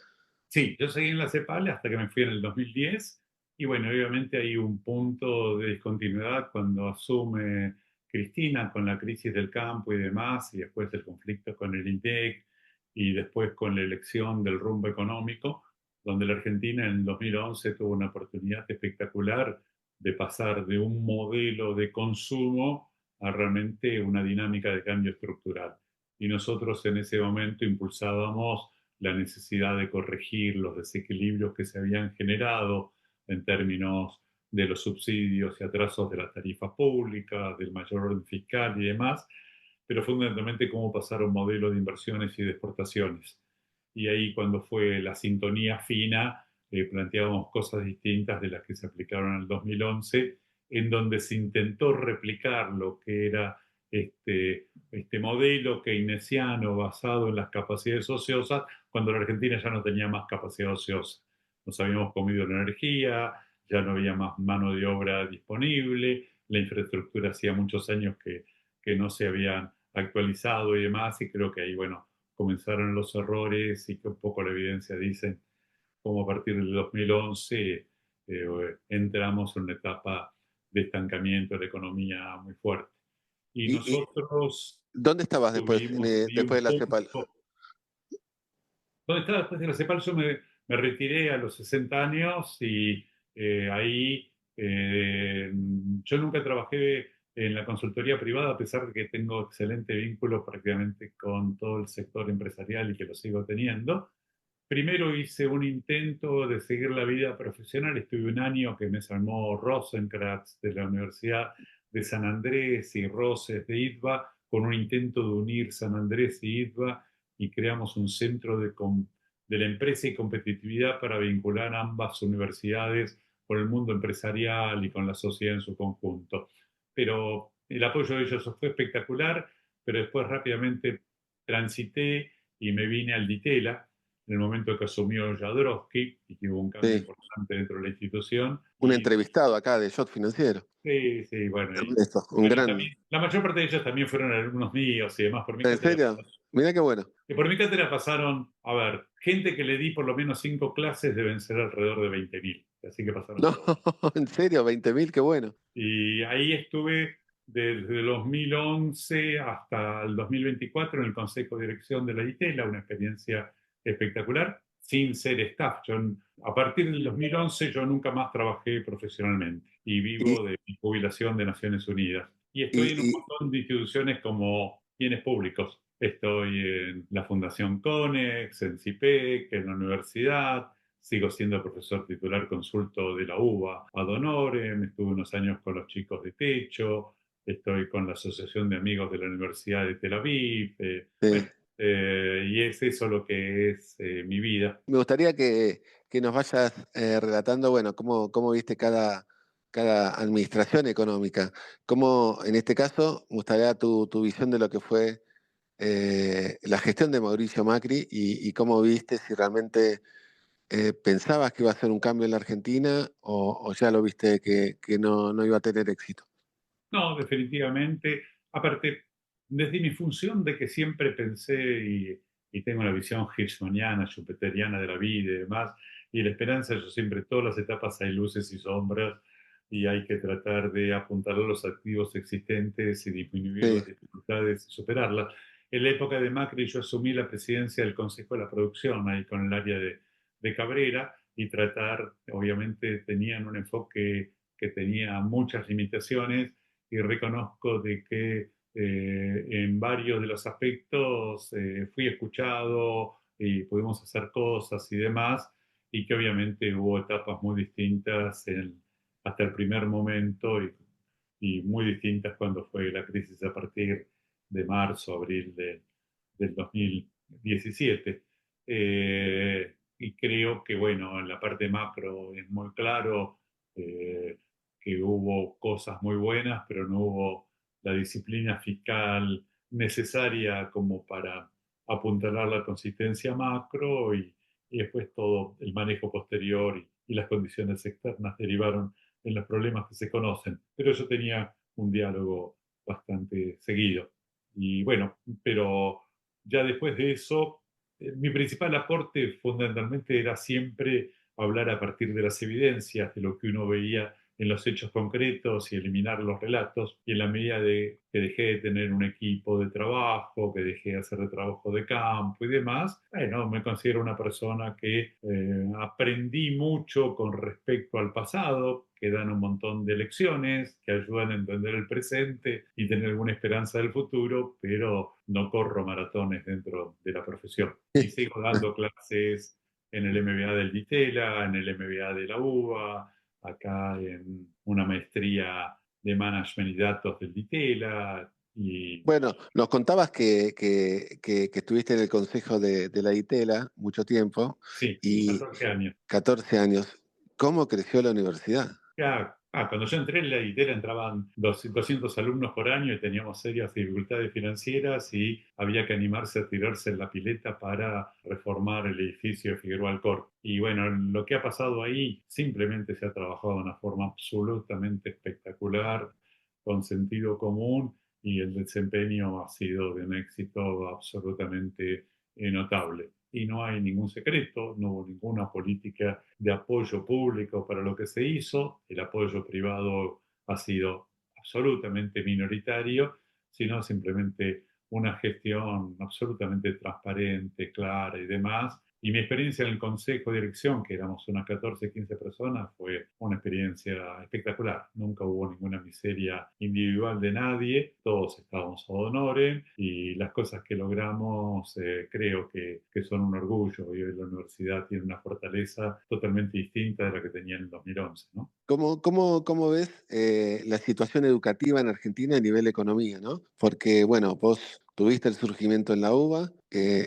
Sí, yo seguí en la CEPAL hasta que me fui en el 2010 y bueno, obviamente hay un punto de discontinuidad cuando asume Cristina con la crisis del campo y demás y después el conflicto con el INDEC y después con la elección del rumbo económico, donde la Argentina en el 2011 tuvo una oportunidad espectacular de pasar de un modelo de consumo a realmente una dinámica de cambio estructural. Y nosotros en ese momento impulsábamos la necesidad de corregir los desequilibrios que se habían generado en términos de los subsidios y atrasos de las tarifas públicas, del mayor orden fiscal y demás, pero fundamentalmente cómo pasar a un modelo de inversiones y de exportaciones. Y ahí cuando fue la sintonía fina, planteábamos cosas distintas de las que se aplicaron en el 2011, en donde se intentó replicar lo que era este modelo keynesiano basado en las capacidades ociosas, cuando la Argentina ya no tenía más capacidad ociosa. Nos habíamos comido la energía, ya no había más mano de obra disponible, la infraestructura hacía muchos años que no se habían actualizado y demás, y creo que ahí, bueno, comenzaron los errores y que un poco la evidencia dice cómo a partir del 2011 entramos en una etapa de estancamiento de la economía muy fuerte. Y ¿Y nosotros dónde estabas después, tuvimos ahí después un de la CEPAL? punto. ¿Dónde estaba después de la CEPAL? Yo me retiré a los 60 años y ahí yo nunca trabajé en la consultoría privada, a pesar de que tengo excelente vínculo prácticamente con todo el sector empresarial y que lo sigo teniendo. Primero hice un intento de seguir la vida profesional. Estuve un año que me llamó Rosencrantz de la Universidad de San Andrés y Roses de ITBA, con un intento de unir San Andrés y ITBA, y creamos un centro de la empresa y competitividad para vincular ambas universidades con el mundo empresarial y con la sociedad en su conjunto. Pero el apoyo de ellos fue espectacular, pero después rápidamente transité y me vine al DITELA en el momento que asumió Jadrowski y que hubo un cambio Sí, importante dentro de la institución. un Y entrevistado acá de Shot Financiero. sí, sí, bueno, Ernesto, un bueno, y gran. también, la mayor parte de ellos también fueron alumnos míos y demás. ¿En serio? Mira qué bueno. Por mi cátedra pasaron, a ver, gente que le di por lo menos 5 clases deben ser alrededor de 20.000, así que pasaron No, todos. en serio, 20.000, qué bueno. Y ahí estuve desde 2011 hasta el 2024 en el Consejo de Dirección de la ITELA, una experiencia espectacular, sin ser staff. A partir del 2011 yo nunca más trabajé profesionalmente y Y, vivo de mi jubilación de Naciones Unidas. Y estoy en un y, montón de instituciones como bienes públicos. Estoy en la Fundación CONEX, en CIPEC, en la universidad. Sigo siendo profesor titular consulto de la UBA ad honorem, estuve unos años con los chicos de Techo, estoy con la Asociación de Amigos de la Universidad de Tel Aviv, sí. bueno, y es eso lo que es mi vida. Me gustaría que nos vayas relatando, bueno, cómo viste cada administración económica. Cómo, en este caso, me gustaría tu visión de lo que fue la gestión de Mauricio Macri y cómo viste si realmente pensabas que iba a ser un cambio en la Argentina o ya lo viste que no iba a tener éxito. No, definitivamente, aparte, desde mi función de que siempre pensé y tengo una visión hirschmaniana, schumpeteriana de la vida y demás, y la esperanza, yo siempre, todas las etapas hay luces y sombras, y hay que tratar de apuntar a los activos existentes y disminuir Sí, las dificultades y superarlas. En la época de Macri yo asumí la presidencia del Consejo de la Producción, ahí con el área de Cabrera, y tratar, obviamente tenían un enfoque que tenía muchas limitaciones, y reconozco de que en varios de los aspectos fui escuchado y pudimos hacer cosas y demás, y que obviamente hubo etapas muy distintas hasta el primer momento y muy distintas cuando fue la crisis a partir de marzo, abril del 2017. Y creo que, bueno, en la parte macro es muy claro eh, que hubo cosas muy buenas, pero no hubo la disciplina fiscal necesaria como para apuntalar la consistencia macro y después todo el manejo posterior y las condiciones externas derivaron en los problemas que se conocen. Pero yo tenía un diálogo bastante seguido. Y bueno, pero ya después de eso, mi principal aporte fundamentalmente era siempre hablar a partir de las evidencias, de lo que uno veía en los hechos concretos y eliminar los relatos. Y en la medida de que dejé de tener un equipo de trabajo, que dejé de hacer de trabajo de campo y demás, bueno, me considero una persona que aprendí mucho con respecto al pasado, que dan un montón de lecciones, que ayudan a entender el presente y tener alguna esperanza del futuro, pero no corro maratones dentro de la profesión. Y sigo dando clases en el MBA del DITELA, en el MBA de la UBA, acá en una maestría de management y datos del DITELA. Y bueno, nos contabas que estuviste en el consejo de la ITELA mucho tiempo sí, y 14 años. 14 años. ¿Cómo creció la universidad? Cuando yo entré en la ITERA entraban 200 alumnos por año y teníamos serias dificultades financieras y había que animarse a tirarse en la pileta para reformar el edificio de Figueroa Alcor. Y bueno, lo que ha pasado ahí simplemente se ha trabajado de una forma absolutamente espectacular, con sentido común, y el desempeño ha sido de un éxito absolutamente notable. y no hay ningún secreto, no hubo ninguna política de apoyo público para lo que se hizo, el apoyo privado ha sido absolutamente minoritario, sino simplemente una gestión absolutamente transparente, clara y demás. Y mi experiencia en el consejo de dirección, que éramos unas 14, 15 personas, fue una experiencia espectacular. Nunca hubo ninguna miseria individual de nadie, todos estábamos ad honorem y las cosas que logramos creo que son un orgullo. Y hoy la universidad tiene una fortaleza totalmente distinta de la que tenía en el 2011, ¿no? ¿Cómo ves la situación educativa en Argentina a nivel de economía, ¿no? Porque, bueno, vos tuviste el surgimiento en la UBA,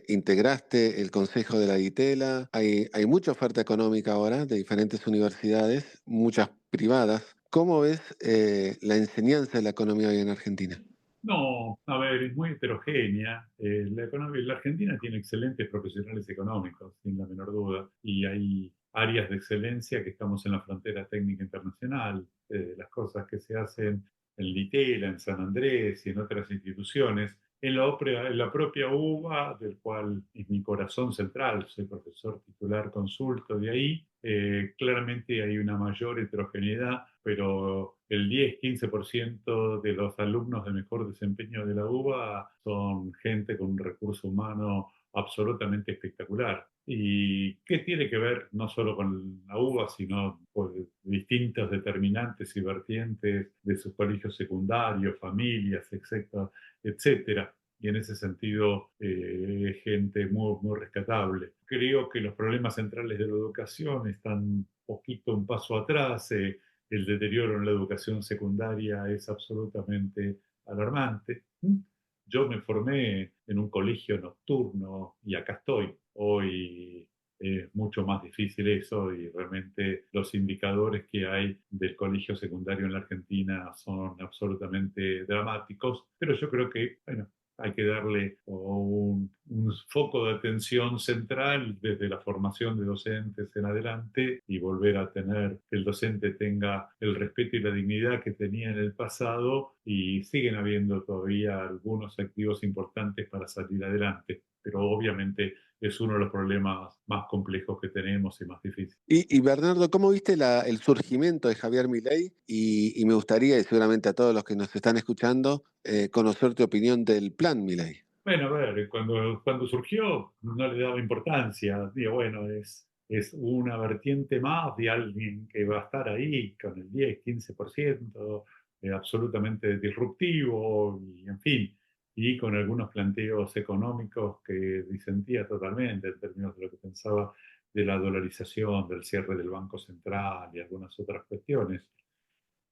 integraste el Consejo de la Ditela, hay mucha oferta económica ahora de diferentes universidades, muchas privadas. ¿Cómo ves la enseñanza de la economía hoy en Argentina? No, a ver, es muy heterogénea. La Argentina tiene excelentes profesionales económicos, sin la menor duda, y hay áreas de excelencia que estamos en la frontera técnica internacional. Las cosas que se hacen en Litela, en San Andrés y en otras instituciones. En la propia UBA, del cual es mi corazón central, soy profesor titular consulto de ahí, claramente hay una mayor heterogeneidad, pero el 10-15% de los alumnos de mejor desempeño de la UBA son gente con un recurso humano absolutamente espectacular. ¿Y qué tiene que ver no solo con la UBA, sino por distintos determinantes y vertientes de sus colegios secundarios, familias, etcétera, etcétera? Y en ese sentido, gente muy, muy rescatable. Creo que los problemas centrales de la educación están un poquito un paso atrás. El deterioro en la educación secundaria es absolutamente alarmante. Yo me formé en un colegio nocturno y acá estoy. Hoy es mucho más difícil eso y realmente los indicadores que hay del colegio secundario en la Argentina son absolutamente dramáticos, pero yo creo que, bueno, hay que darle un foco de atención central desde la formación de docentes en adelante y volver a tener que el docente tenga el respeto y la dignidad que tenía en el pasado y siguen habiendo todavía algunos activos importantes para salir adelante, pero obviamente es uno de los problemas más complejos que tenemos y más difíciles. Y Bernardo, ¿cómo viste el surgimiento de Javier Milei? Y me gustaría, y seguramente a todos los que nos están escuchando, conocer tu opinión del plan Milei. Bueno, a ver, cuando surgió no le daba importancia. Digo, bueno, es una vertiente más de alguien que va a estar ahí con el 10-15%, absolutamente disruptivo, y en fin, y con algunos planteos económicos que disentía totalmente en términos de lo que pensaba de la dolarización, del cierre del Banco Central y algunas otras cuestiones.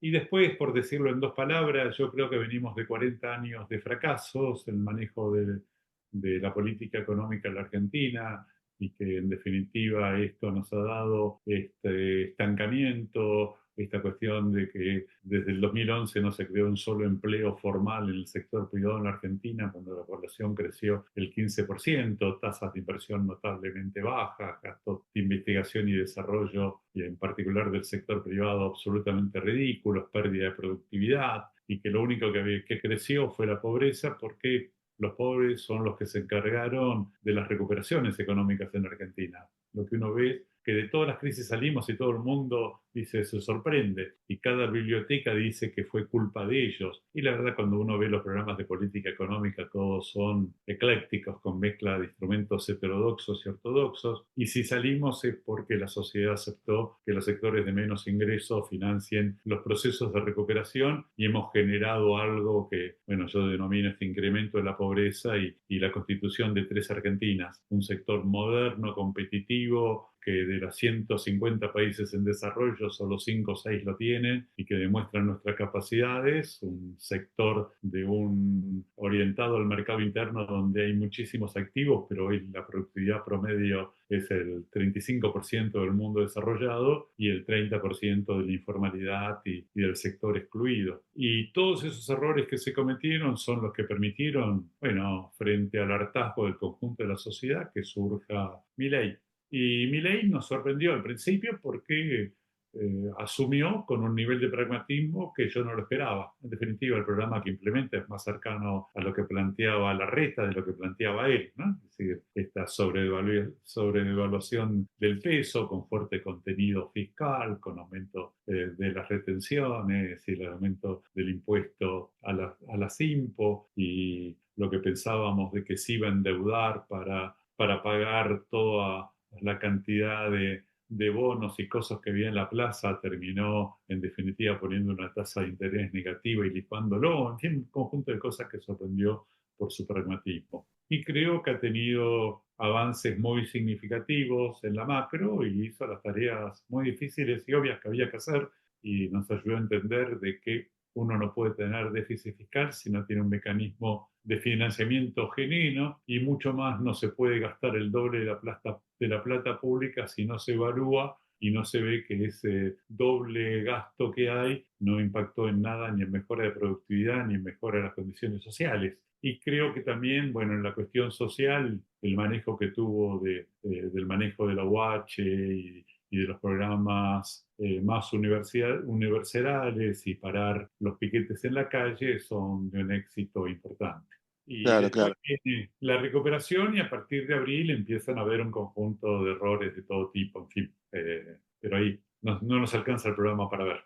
Y después, por decirlo en dos palabras, yo creo que venimos de 40 años de fracasos en el manejo de la política económica en la Argentina y que en definitiva esto nos ha dado este estancamiento, esta cuestión de que desde el 2011 no se creó un solo empleo formal en el sector privado en la Argentina, cuando la población creció el 15%, tasas de inversión notablemente bajas, gastos de investigación y desarrollo, y en particular del sector privado, absolutamente ridículos, pérdida de productividad, y que lo único que creció fue la pobreza porque los pobres son los que se encargaron de las recuperaciones económicas en Argentina. Lo que uno ve que de todas las crisis salimos y todo el mundo dice, se sorprende, y cada biblioteca dice que fue culpa de ellos. Y la verdad, cuando uno ve los programas de política económica, todos son eclécticos, con mezcla de instrumentos heterodoxos y ortodoxos, y si salimos es porque la sociedad aceptó que los sectores de menos ingresos financien los procesos de recuperación y hemos generado algo que, bueno, yo denomino este incremento de la pobreza y la constitución de tres Argentinas, un sector moderno, competitivo, que de los 150 países en desarrollo solo 5 o 6 lo tienen y que demuestran nuestras capacidades, un sector orientado al mercado interno donde hay muchísimos activos, pero hoy la productividad promedio es el 35% del mundo desarrollado y el 30% de la informalidad y del sector excluido. Y todos esos errores que se cometieron son los que permitieron, bueno, frente al hartazgo del conjunto de la sociedad, que surja Milei. Y Milei nos sorprendió al principio porque asumió con un nivel de pragmatismo que yo no lo esperaba. En definitiva, el programa que implementa es más cercano a lo que planteaba Larreta de lo que planteaba él, ¿no? Es decir, esta sobredevaluación del peso con fuerte contenido fiscal, con aumento de las retenciones y el aumento del impuesto a las IMPO y lo que pensábamos de que se iba a endeudar para pagar toda la cantidad de bonos y cosas que había en la plaza, terminó en definitiva poniendo una tasa de interés negativa y licuándolo, en fin, un conjunto de cosas que sorprendió por su pragmatismo. Y creo que ha tenido avances muy significativos en la macro y hizo las tareas muy difíciles y obvias que había que hacer y nos ayudó a entender de que uno no puede tener déficit fiscal si no tiene un mecanismo de financiamiento genuino y mucho más no se puede gastar el doble de la plata pública si no se evalúa y no se ve que ese doble gasto que hay no impactó en nada ni en mejora de productividad ni en mejora de las condiciones sociales. Y creo que también, bueno, en la cuestión social, el manejo que tuvo del manejo de la UH y de los programas más universales y parar los piquetes en la calle son de un éxito importante. Y Claro, después claro. viene la recuperación y a partir de abril empiezan a haber un conjunto de errores de todo tipo, en fin, pero ahí no nos alcanza el programa para ver.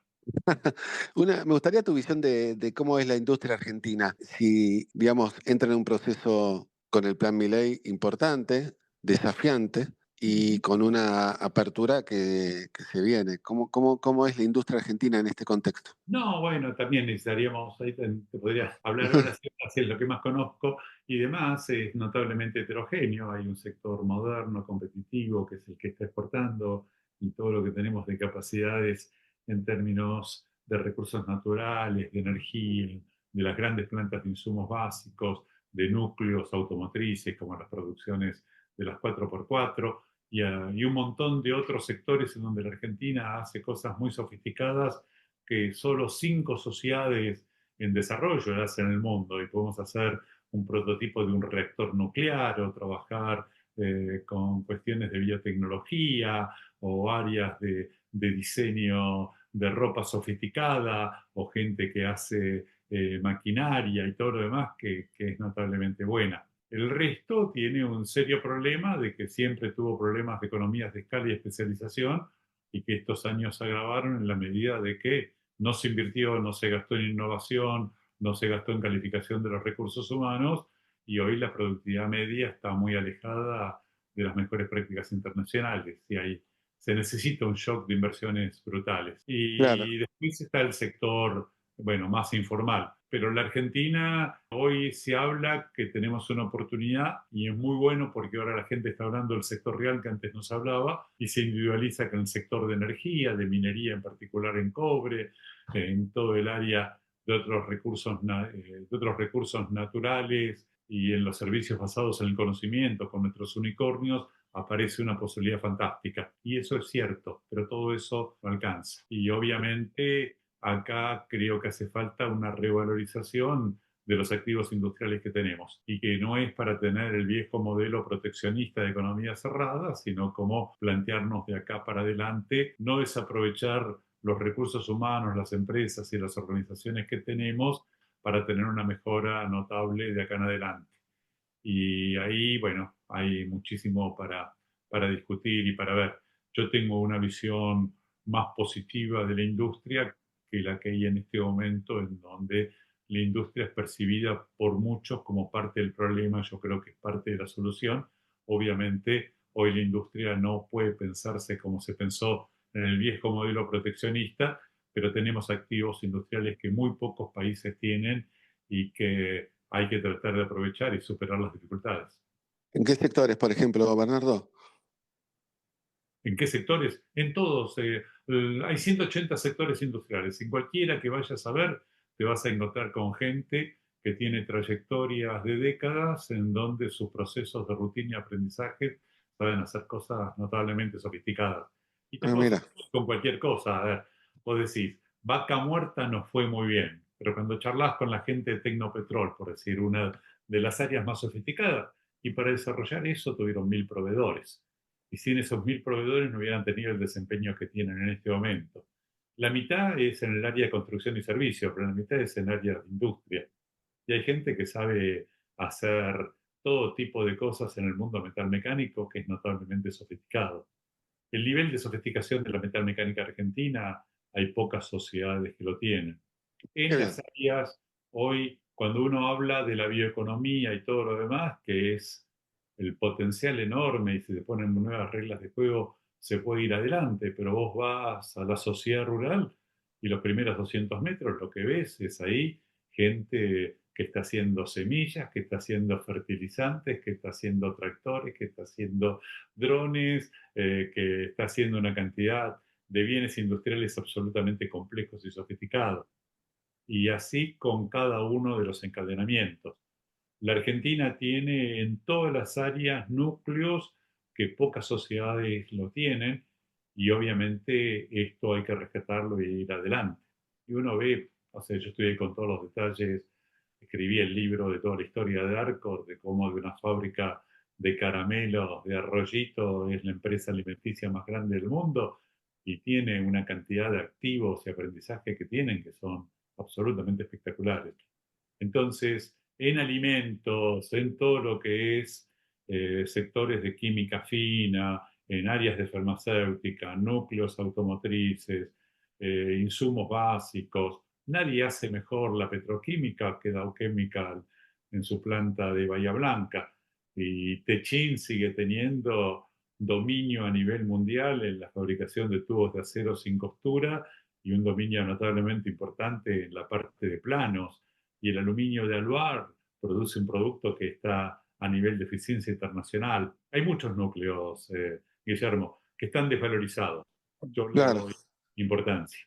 Me gustaría tu visión de cómo es la industria argentina. Si, digamos, entra en un proceso con el plan Milei importante, desafiante y con una apertura que se viene. ¿Cómo es la industria argentina en este contexto? No, bueno, también necesitaríamos, ahí te podría hablar horas y horas, es lo que más conozco, y demás es notablemente heterogéneo. Hay un sector moderno, competitivo, que es el que está exportando, y todo lo que tenemos de capacidades en términos de recursos naturales, de energía, de las grandes plantas de insumos básicos, de núcleos automotrices, como las producciones de las 4x4, y un montón de otros sectores en donde la Argentina hace cosas muy sofisticadas que solo 5 sociedades en desarrollo hacen en el mundo y podemos hacer un prototipo de un reactor nuclear o trabajar con cuestiones de biotecnología o áreas de diseño de ropa sofisticada o gente que hace maquinaria y todo lo demás que es notablemente buena. El resto tiene un serio problema de que siempre tuvo problemas de economías de escala y especialización y que estos años se agravaron en la medida de que no se invirtió, no se gastó en innovación, no se gastó en calificación de los recursos humanos y hoy la productividad media está muy alejada de las mejores prácticas internacionales y ahí se necesita un shock de inversiones brutales. Claro. Y después está el sector, bueno, más informal. Pero la Argentina hoy se habla que tenemos una oportunidad y es muy bueno porque ahora la gente está hablando del sector real que antes no se hablaba y se individualiza con el sector de energía, de minería en particular en cobre, en todo el área de otros recursos naturales y en los servicios basados en el conocimiento con nuestros unicornios, aparece una posibilidad fantástica. Y eso es cierto, pero todo eso no alcanza. Y obviamente acá creo que hace falta una revalorización de los activos industriales que tenemos y que no es para tener el viejo modelo proteccionista de economía cerrada, sino como plantearnos de acá para adelante, no desaprovechar los recursos humanos, las empresas y las organizaciones que tenemos para tener una mejora notable de acá en adelante. Y ahí, bueno, hay muchísimo para discutir y para ver. Yo tengo una visión más positiva de la industria que la que hay en este momento, en donde la industria es percibida por muchos como parte del problema, yo creo que es parte de la solución. Obviamente, hoy la industria no puede pensarse como se pensó en el viejo modelo proteccionista, pero tenemos activos industriales que muy pocos países tienen y que hay que tratar de aprovechar y superar las dificultades. ¿En qué sectores, por ejemplo, Bernardo? ¿En qué sectores? En todos. Hay 180 sectores industriales. En cualquiera que vayas a ver, te vas a encontrar con gente que tiene trayectorias de décadas en donde sus procesos de rutina y aprendizaje saben hacer cosas notablemente sofisticadas. Y te Ah, puedo mira. decir con cualquier cosa. A ver, vos decís, Vaca Muerta nos fue muy bien, pero cuando charlas con la gente de Tecnopetrol, por decir, una de las áreas más sofisticadas, y para desarrollar eso tuvieron 1000 proveedores. y sin esos 1.000 proveedores no hubieran tenido el desempeño que tienen en este momento. La mitad es en el área de construcción y servicios, pero la mitad es en el área de industria. Y hay gente que sabe hacer todo tipo de cosas en el mundo metalmecánico que es notablemente sofisticado. El nivel de sofisticación de la metalmecánica argentina, hay pocas sociedades que lo tienen. Qué En las bien. áreas, hoy, cuando uno habla de la bioeconomía y todo lo demás, que es el potencial enorme y si se ponen nuevas reglas de juego, se puede ir adelante, pero vos vas a la sociedad rural y los primeros 200 metros lo que ves es ahí gente que está haciendo semillas, que está haciendo fertilizantes, que está haciendo tractores, que está haciendo drones, que está haciendo una cantidad de bienes industriales absolutamente complejos y sofisticados. Y así con cada uno de los encadenamientos. La Argentina tiene en todas las áreas núcleos que pocas sociedades lo tienen y obviamente esto hay que rescatarlo y ir adelante. Y uno ve, o sea, yo estudié con todos los detalles, escribí el libro de toda la historia de Arcor, de cómo de una fábrica de caramelos, de Arroyito, es la empresa alimenticia más grande del mundo y tiene una cantidad de activos y aprendizaje que tienen que son absolutamente espectaculares. Entonces, en alimentos, en todo lo que es sectores de química fina, en áreas de farmacéutica, núcleos automotrices, insumos básicos. Nadie hace mejor la petroquímica que Dow Chemical en su planta de Bahía Blanca. Y Techin sigue teniendo dominio a nivel mundial en la fabricación de tubos de acero sin costura y un dominio notablemente importante en la parte de planos y el aluminio de Aluar produce un producto que está a nivel de eficiencia internacional. Hay muchos núcleos, Guillermo, que están desvalorizados. Yo le Claro. doy importancia.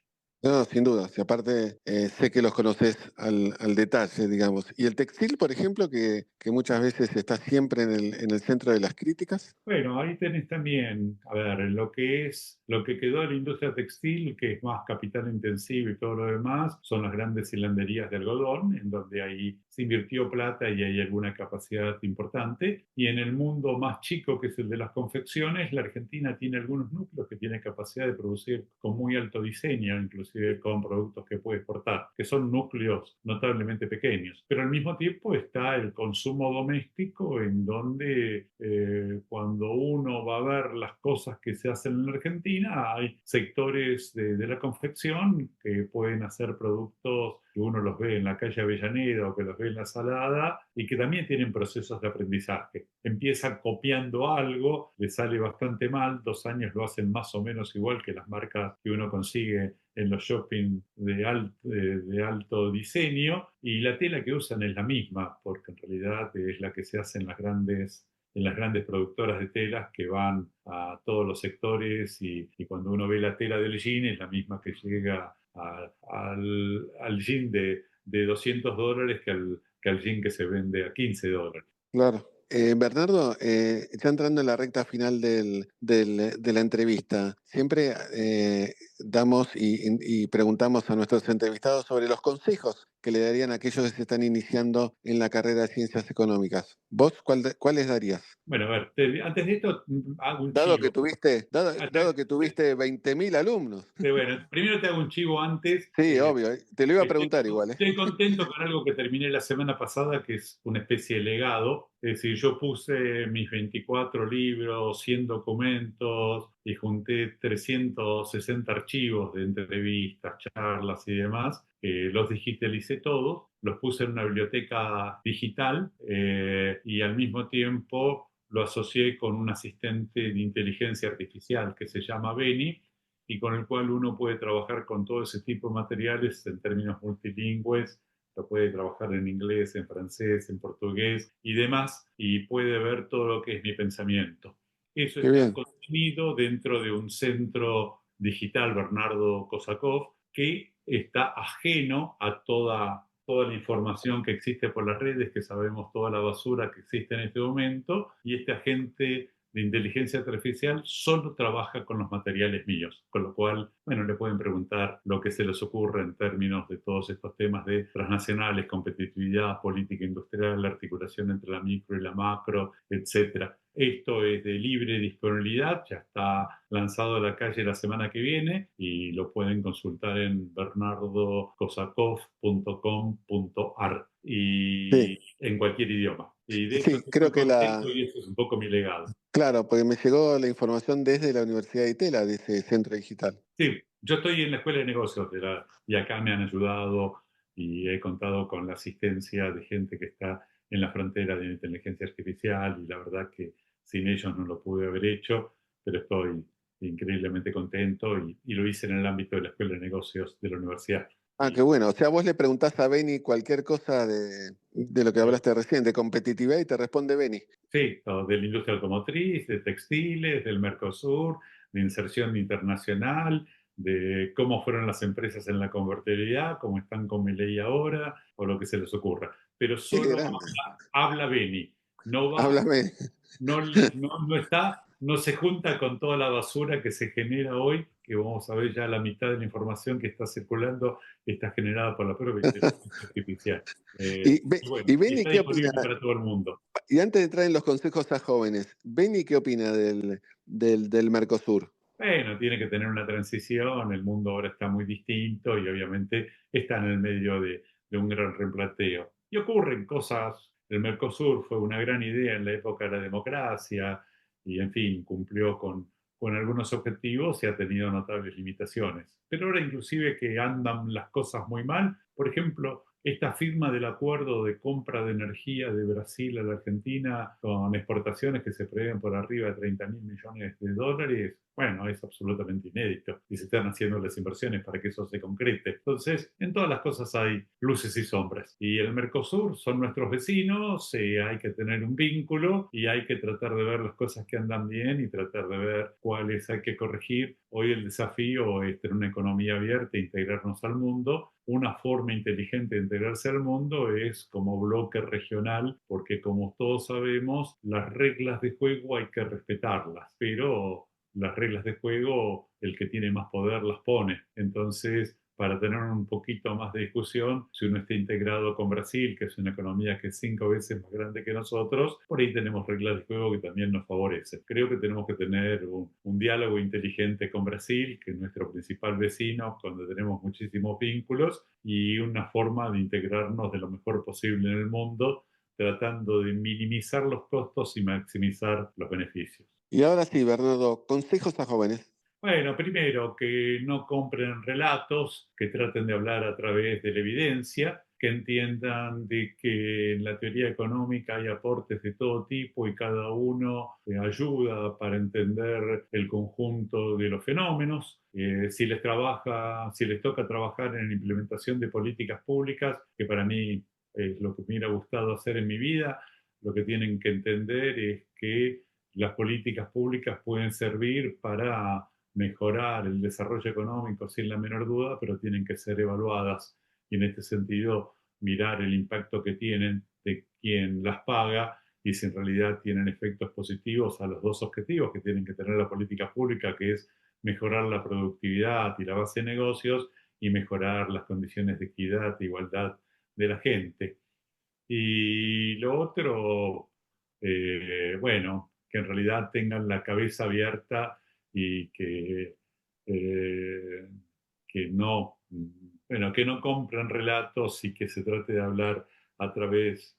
No, sin duda. Y aparte, sé que los conoces al detalle, digamos. Y el textil, por ejemplo, que muchas veces está siempre en el centro de las críticas. Bueno, ahí tenés también, a ver, lo que es, lo que quedó de la industria textil, que es más capital intensivo y todo lo demás, son las grandes hilanderías de algodón, en donde ahí se invirtió plata y hay alguna capacidad importante. Y en el mundo más chico, que es el de las confecciones, la Argentina tiene algunos núcleos que tienen capacidad de producir con muy alto diseño, inclusive con productos que puede exportar, que son núcleos notablemente pequeños. Pero al mismo tiempo está el consumo doméstico, en donde cuando uno va a ver las cosas que se hacen en la Argentina, hay sectores de la confección que pueden hacer productos que uno los ve en la calle Avellaneda o que los ve en la Salada y que también tienen procesos de aprendizaje. Empiezan copiando algo, les sale bastante mal, 2 años lo hacen más o menos igual que las marcas que uno consigue en los shopping de alto diseño y la tela que usan es la misma, porque en realidad es la que se hace en las grandes productoras de telas que van a todos los sectores y cuando uno ve la tela del jean es la misma que llega al jean de $200 que al jean que se vende a $15. Claro. Bernardo, ya entrando en la recta final de la entrevista, siempre damos y preguntamos a nuestros entrevistados sobre los consejos que le darían a aquellos que se están iniciando en la carrera de ciencias económicas. ¿Vos cuáles darías? Bueno, a ver, antes de esto hago un Dado que chivo. tuviste, dado que Te- tuviste 20.000 alumnos. bueno, primero te hago un chivo antes. Sí, obvio. Te lo iba a Estoy, preguntar igual, ¿eh? estoy contento con algo que terminé la semana pasada, que es una especie de legado. Es decir, yo puse mis 24 libros, 100 documentos y junté 360 archivos de entrevistas, charlas y demás. Los digitalicé todos, los puse en una biblioteca digital y al mismo tiempo lo asocié con un asistente de inteligencia artificial que se llama Beni y con el cual uno puede trabajar con todo ese tipo de materiales en términos multilingües, lo puede trabajar en inglés, en francés, en portugués y demás, y puede ver todo lo que es mi pensamiento. Eso Qué está bien. contenido dentro de un centro digital, Bernardo Kosakov, que está ajeno a toda la información que existe por las redes, que sabemos toda la basura que existe en este momento, y este agente de inteligencia artificial solo trabaja con los materiales míos, con lo cual, bueno, le pueden preguntar lo que se les ocurra en términos de todos estos temas de transnacionales, competitividad, política industrial, la articulación entre la micro y la macro, etcétera. Esto es de libre disponibilidad, ya está lanzado a la calle la semana que viene y lo pueden consultar en bernardokosakov.com.ar y Sí, en cualquier idioma. Y de eso sí, estoy creo muy que contento y eso es un poco mi legado. claro, porque me llegó la información desde la Universidad de Itela, de ese centro digital. Sí, yo estoy en la Escuela de Negocios y acá me han ayudado y he contado con la asistencia de gente que está en la frontera de la inteligencia artificial y la verdad que sin ellos no lo pude haber hecho, pero estoy increíblemente contento y lo hice en el ámbito de la Escuela de Negocios de la universidad. Ah, qué Y bueno. O sea, vos le preguntás a Beni cualquier cosa de lo que eh, hablaste recién, de competitividad, y te responde Beni. sí, de la industria automotriz, de textiles, del Mercosur, de inserción internacional, de cómo fueron las empresas en la convertibilidad, cómo están con Milei ahora, o lo que se les ocurra. Pero Qué solo grande. habla Beni, no va, Háblame. no está, no se junta con toda la basura que se genera hoy, que vamos a ver ya la mitad de la información que está circulando está generada por la propia inteligencia artificial. Y bueno, Y y Beni, está ¿qué opina? disponible para todo el mundo. Y antes de entrar en los consejos a jóvenes, Beni, ¿qué opina del Mercosur? Bueno, tiene que tener una transición, el mundo ahora está muy distinto y obviamente está en el medio de un gran replanteo. Y ocurren cosas, el Mercosur fue una gran idea en la época de la democracia y en fin, cumplió con algunos objetivos y ha tenido notables limitaciones. Pero ahora inclusive que andan las cosas muy mal, por ejemplo, esta firma del acuerdo de compra de energía de Brasil a la Argentina con exportaciones que se prevén por arriba de 30.000 millones de dólares, bueno, es absolutamente inédito y se están haciendo las inversiones para que eso se concrete. Entonces, en todas las cosas hay luces y sombras. Y el Mercosur son nuestros vecinos, hay que tener un vínculo y hay que tratar de ver las cosas que andan bien y tratar de ver cuáles hay que corregir. Hoy el desafío es tener una economía abierta e integrarnos al mundo. Una forma inteligente de integrarse al mundo es como bloque regional, porque como todos sabemos, las reglas de juego hay que respetarlas, pero las reglas de juego, el que tiene más poder las pone. Entonces, para tener un poquito más de discusión, si uno está integrado con Brasil, que es una economía que es 5 veces más grande que nosotros, por ahí tenemos reglas de juego que también nos favorecen. Creo que tenemos que tener un diálogo inteligente con Brasil, que es nuestro principal vecino, donde tenemos muchísimos vínculos, y una forma de integrarnos de lo mejor posible en el mundo, tratando de minimizar los costos y maximizar los beneficios. Y ahora sí, Bernardo, consejos a jóvenes. Bueno, primero, que no compren relatos, que traten de hablar a través de la evidencia, que entiendan de que en la teoría económica hay aportes de todo tipo y cada uno ayuda para entender el conjunto de los fenómenos. Si les toca trabajar en la implementación de políticas públicas, que para mí es lo que me hubiera gustado hacer en mi vida, lo que tienen que entender es que las políticas públicas pueden servir para mejorar el desarrollo económico sin la menor duda, pero tienen que ser evaluadas y en este sentido mirar el impacto que tienen de quien las paga y si en realidad tienen efectos positivos a los dos objetivos que tienen que tener la política pública, que es mejorar la productividad y la base de negocios y mejorar las condiciones de equidad e igualdad de la gente. Y lo otro, bueno, que en realidad tengan la cabeza abierta y eh, que no, bueno, que no compren relatos y que se trate de hablar a través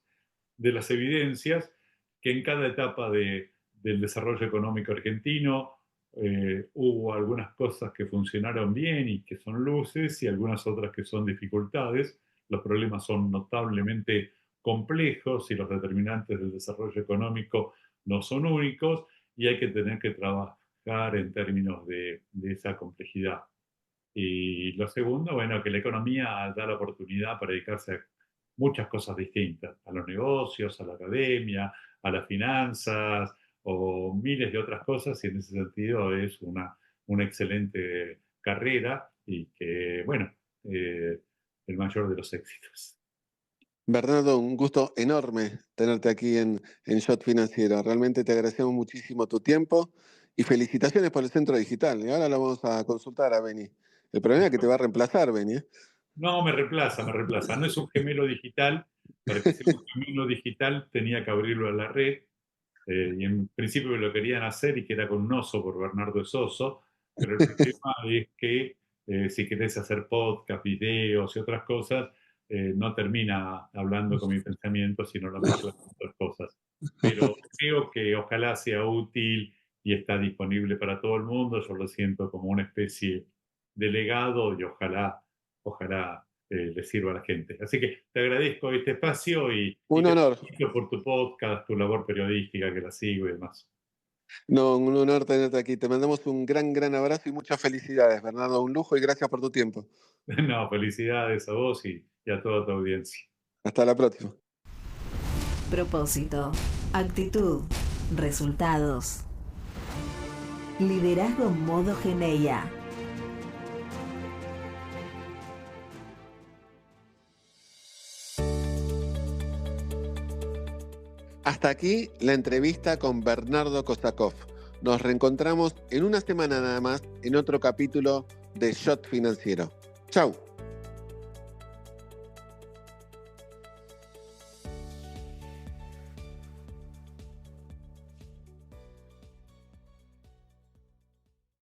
de las evidencias, que en cada etapa del desarrollo económico argentino hubo algunas cosas que funcionaron bien y que son luces y algunas otras que son dificultades. Los problemas son notablemente complejos y los determinantes del desarrollo económico no son únicos y hay que tener que trabajar en términos de esa complejidad. Y lo segundo, bueno, que la economía da la oportunidad para dedicarse a muchas cosas distintas, a los negocios, a la academia, a las finanzas o miles de otras cosas y en ese sentido es una excelente carrera y que, bueno, el mayor de los éxitos. Bernardo, un gusto enorme tenerte aquí en Shot Financiero. Realmente te agradecemos muchísimo tu tiempo y felicitaciones por el centro digital. Y ahora lo vamos a consultar a Beni. El problema es que te va a reemplazar, Beni, ¿eh? No, me reemplaza, me reemplaza. No es un gemelo digital. Para que sea un gemelo digital tenía que abrirlo a la red. Y en principio lo querían hacer y que era con un oso por Bernardo es oso. Pero el problema es que si querés hacer podcast, videos y otras cosas, no termina hablando con mi pensamiento, sino lo mezcla con otras cosas. Pero creo que ojalá sea útil y está disponible para todo el mundo. Yo lo siento como una especie de legado y ojalá le sirva a la gente. Así que te agradezco este espacio y Un te honor. felicito por tu podcast, tu labor periodística, que la sigo y demás. No, un honor tenerte aquí. Te mandamos un gran, gran abrazo y muchas felicidades, Bernardo. Un lujo y gracias por tu tiempo. No, felicidades a vos y a toda tu audiencia. Hasta la próxima. Propósito, actitud, resultados. Liderazgo modo Geneia. Hasta aquí la entrevista con Bernardo Kosakov. Nos reencontramos en una semana nada más en otro capítulo de Shot Financiero. Chau.